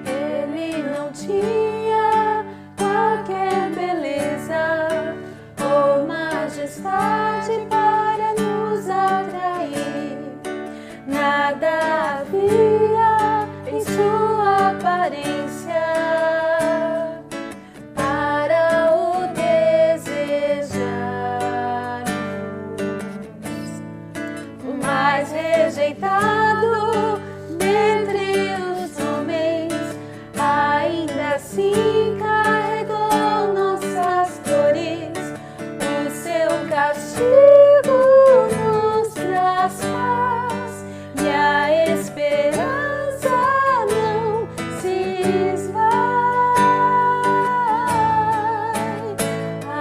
C: Ele não tinha qualquer beleza ou majestade para nos atrair. Nada havia em sua aparência para o desejarmos. O mais rejeitado dentre os homens, ainda assim carregou nossas dores. O seu castigo nos traz paz e a esperança não se esvai. A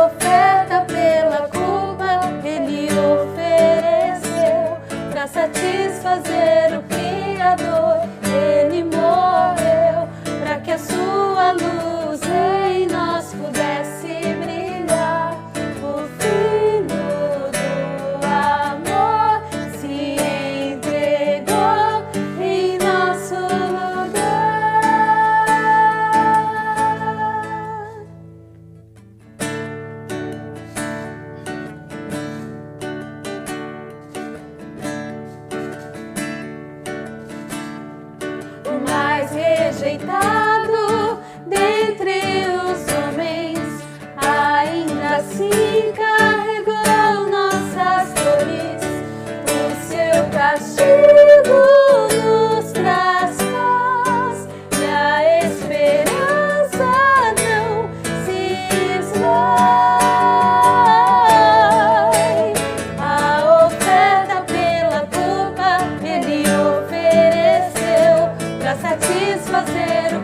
C: oferta pela culpa ele ofereceu para satisfazer o Criador. Ele morreu para que a sua luz em nós pudesse brilhar. O Filho do amor se entregou em nosso lugar. O mais rejeitado dentre os homens, ainda assim carregou nossas dores. O seu castigo nos traz paz e a esperança não se esvai. A oferta pela culpa ele ofereceu para satisfazer o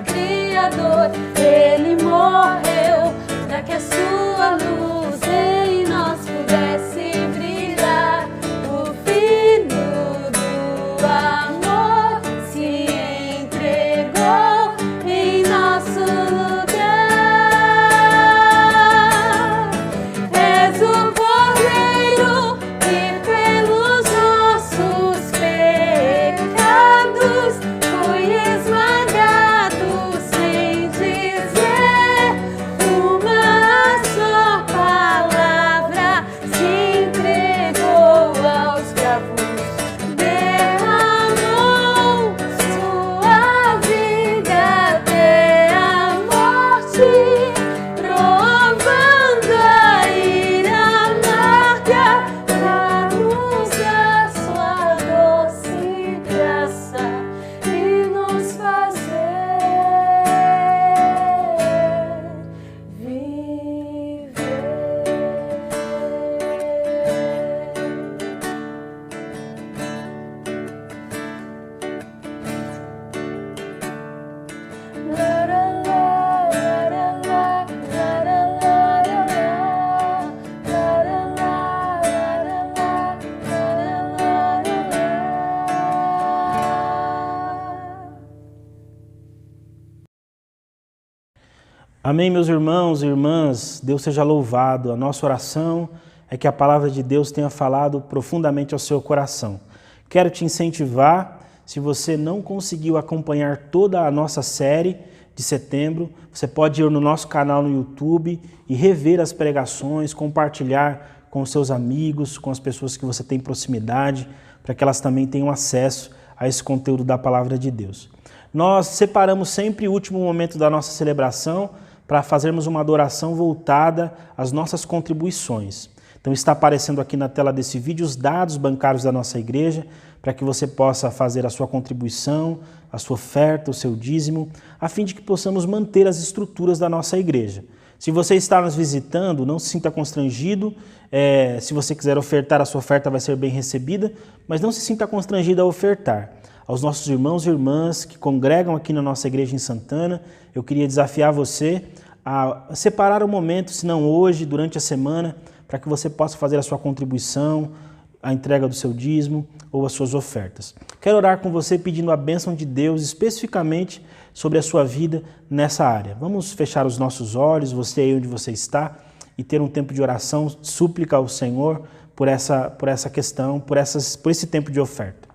D: Amém, meus irmãos e irmãs, Deus seja louvado. A nossa oração é que a palavra de Deus tenha falado profundamente ao seu coração. Quero te incentivar, se você não conseguiu acompanhar toda a nossa série de setembro, você pode ir no nosso canal no YouTube e rever as pregações, compartilhar com os seus amigos, com as pessoas que você tem proximidade, para que elas também tenham acesso a esse conteúdo da palavra de Deus. Nós separamos sempre o último momento da nossa celebração para fazermos uma adoração voltada às nossas contribuições. Então está aparecendo aqui na tela desse vídeo os dados bancários da nossa igreja, para que você possa fazer a sua contribuição, a sua oferta, o seu dízimo, a fim de que possamos manter as estruturas da nossa igreja. Se você está nos visitando, não se sinta constrangido, se você quiser ofertar, a sua oferta vai ser bem recebida, mas não se sinta constrangido a ofertar. Aos nossos irmãos e irmãs que congregam aqui na nossa igreja em Santana, eu queria desafiar você a separar um momento, se não hoje, durante a semana, para que você possa fazer a sua contribuição, a entrega do seu dízimo ou as suas ofertas. Quero orar com você pedindo a bênção de Deus especificamente sobre a sua vida nessa área. Vamos fechar os nossos olhos, você aí onde você está, e ter um tempo de oração, súplica ao Senhor por essa questão, por esse tempo de oferta.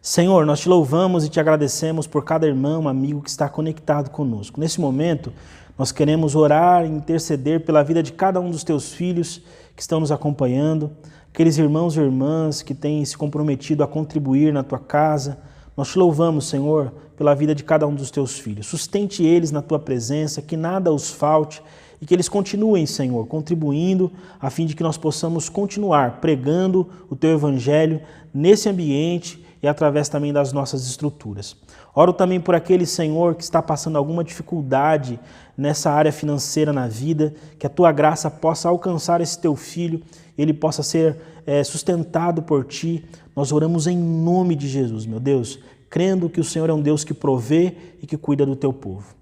D: Senhor, nós te louvamos e te agradecemos por cada irmão, amigo que está conectado conosco. Nesse momento, nós queremos orar e interceder pela vida de cada um dos teus filhos que estão nos acompanhando, aqueles irmãos e irmãs que têm se comprometido a contribuir na tua casa. Nós te louvamos, Senhor, pela vida de cada um dos teus filhos. Sustente eles na tua presença, que nada os falte e que eles continuem, Senhor, contribuindo a fim de que nós possamos continuar pregando o teu evangelho nesse ambiente e através também das nossas estruturas. Oro também por aquele, Senhor, que está passando alguma dificuldade nessa área financeira na vida, que a tua graça possa alcançar esse teu filho, ele possa ser sustentado por ti. Nós oramos em nome de Jesus, meu Deus, crendo que o Senhor é um Deus que provê e que cuida do teu povo.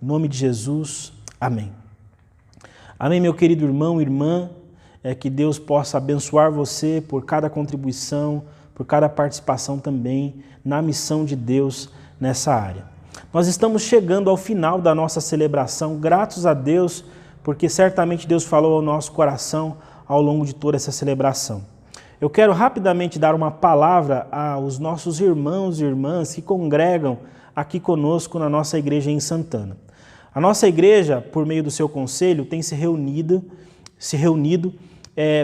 D: Em nome de Jesus, amém. Amém, meu querido irmão e irmã, que Deus possa abençoar você por cada contribuição, por cada participação também na missão de Deus nessa área. Nós estamos chegando ao final da nossa celebração, gratos a Deus, porque certamente Deus falou ao nosso coração ao longo de toda essa celebração. Eu quero rapidamente dar uma palavra aos nossos irmãos e irmãs que congregam aqui conosco na nossa igreja em Santana. A nossa igreja, por meio do seu conselho, tem se reunido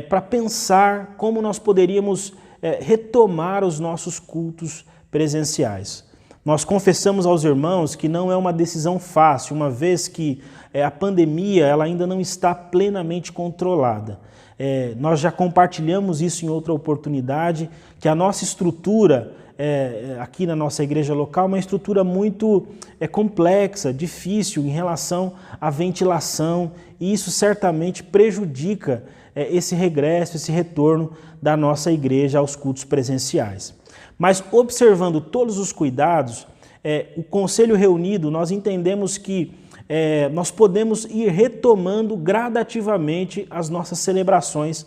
D: para pensar como nós poderíamos retomar os nossos cultos presenciais. Nós confessamos aos irmãos que não é uma decisão fácil, uma vez que a pandemia ela ainda não está plenamente controlada. Nós já compartilhamos isso em outra oportunidade, que a nossa estrutura aqui na nossa igreja local é uma estrutura muito complexa, difícil em relação à ventilação, e isso certamente prejudica esse regresso, esse retorno da nossa igreja aos cultos presenciais. Mas observando todos os cuidados, o conselho reunido, nós entendemos que nós podemos ir retomando gradativamente as nossas celebrações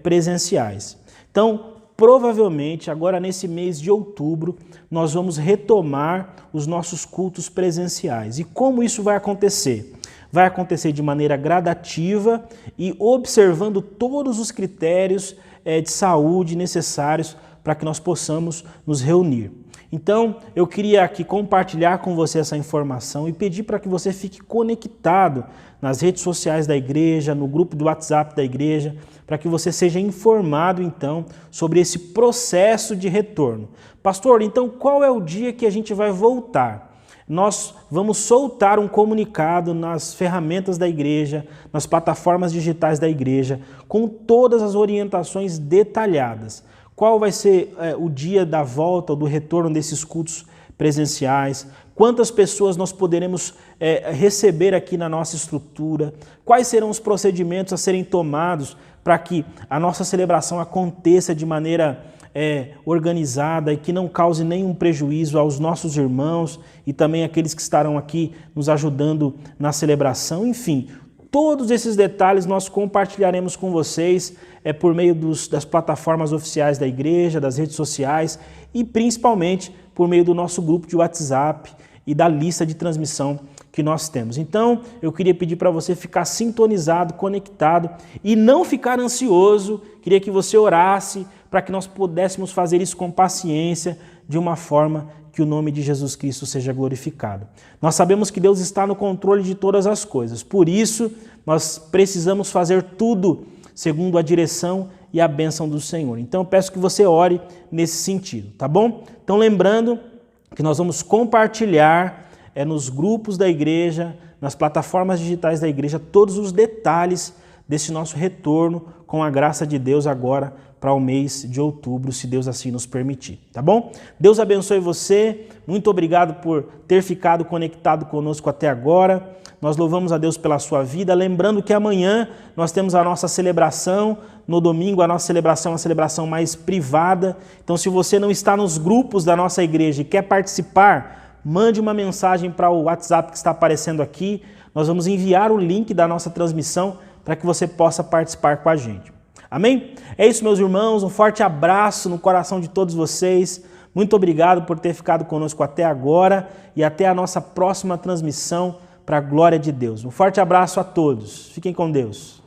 D: presenciais. Então, provavelmente, agora nesse mês de outubro, nós vamos retomar os nossos cultos presenciais. E como isso vai acontecer? Vai acontecer de maneira gradativa e observando todos os critérios de saúde necessários para que nós possamos nos reunir. Então, eu queria aqui compartilhar com você essa informação e pedir para que você fique conectado nas redes sociais da igreja, no grupo do WhatsApp da igreja, para que você seja informado, então, sobre esse processo de retorno. Pastor, então qual é o dia que a gente vai voltar? Nós vamos soltar um comunicado nas ferramentas da igreja, nas plataformas digitais da igreja, com todas as orientações detalhadas. Qual vai ser o dia da volta, do retorno desses cultos presenciais, quantas pessoas nós poderemos receber aqui na nossa estrutura, quais serão os procedimentos a serem tomados para que a nossa celebração aconteça de maneira organizada e que não cause nenhum prejuízo aos nossos irmãos e também aqueles que estarão aqui nos ajudando na celebração. Enfim, todos esses detalhes nós compartilharemos com vocês por meio das plataformas oficiais da igreja, das redes sociais e principalmente por meio do nosso grupo de WhatsApp e da lista de transmissão que nós temos. Então, eu queria pedir para você ficar sintonizado, conectado e não ficar ansioso. Queria que você orasse para que nós pudéssemos fazer isso com paciência, de uma forma que o nome de Jesus Cristo seja glorificado. Nós sabemos que Deus está no controle de todas as coisas, por isso nós precisamos fazer tudo segundo a direção e a bênção do Senhor. Então eu peço que você ore nesse sentido, tá bom? Então lembrando que nós vamos compartilhar nos grupos da igreja, nas plataformas digitais da igreja, todos os detalhes desse nosso retorno com a graça de Deus agora para o mês de outubro, se Deus assim nos permitir, tá bom? Deus abençoe você, muito obrigado por ter ficado conectado conosco até agora, nós louvamos a Deus pela sua vida, lembrando que amanhã nós temos a nossa celebração, no domingo a nossa celebração é uma celebração mais privada, então se você não está nos grupos da nossa igreja e quer participar, mande uma mensagem para o WhatsApp que está aparecendo aqui, nós vamos enviar o link da nossa transmissão para que você possa participar com a gente. Amém? É isso, meus irmãos, um forte abraço no coração de todos vocês. Muito obrigado por ter ficado conosco até agora e até a nossa próxima transmissão para a glória de Deus. Um forte abraço a todos. Fiquem com Deus.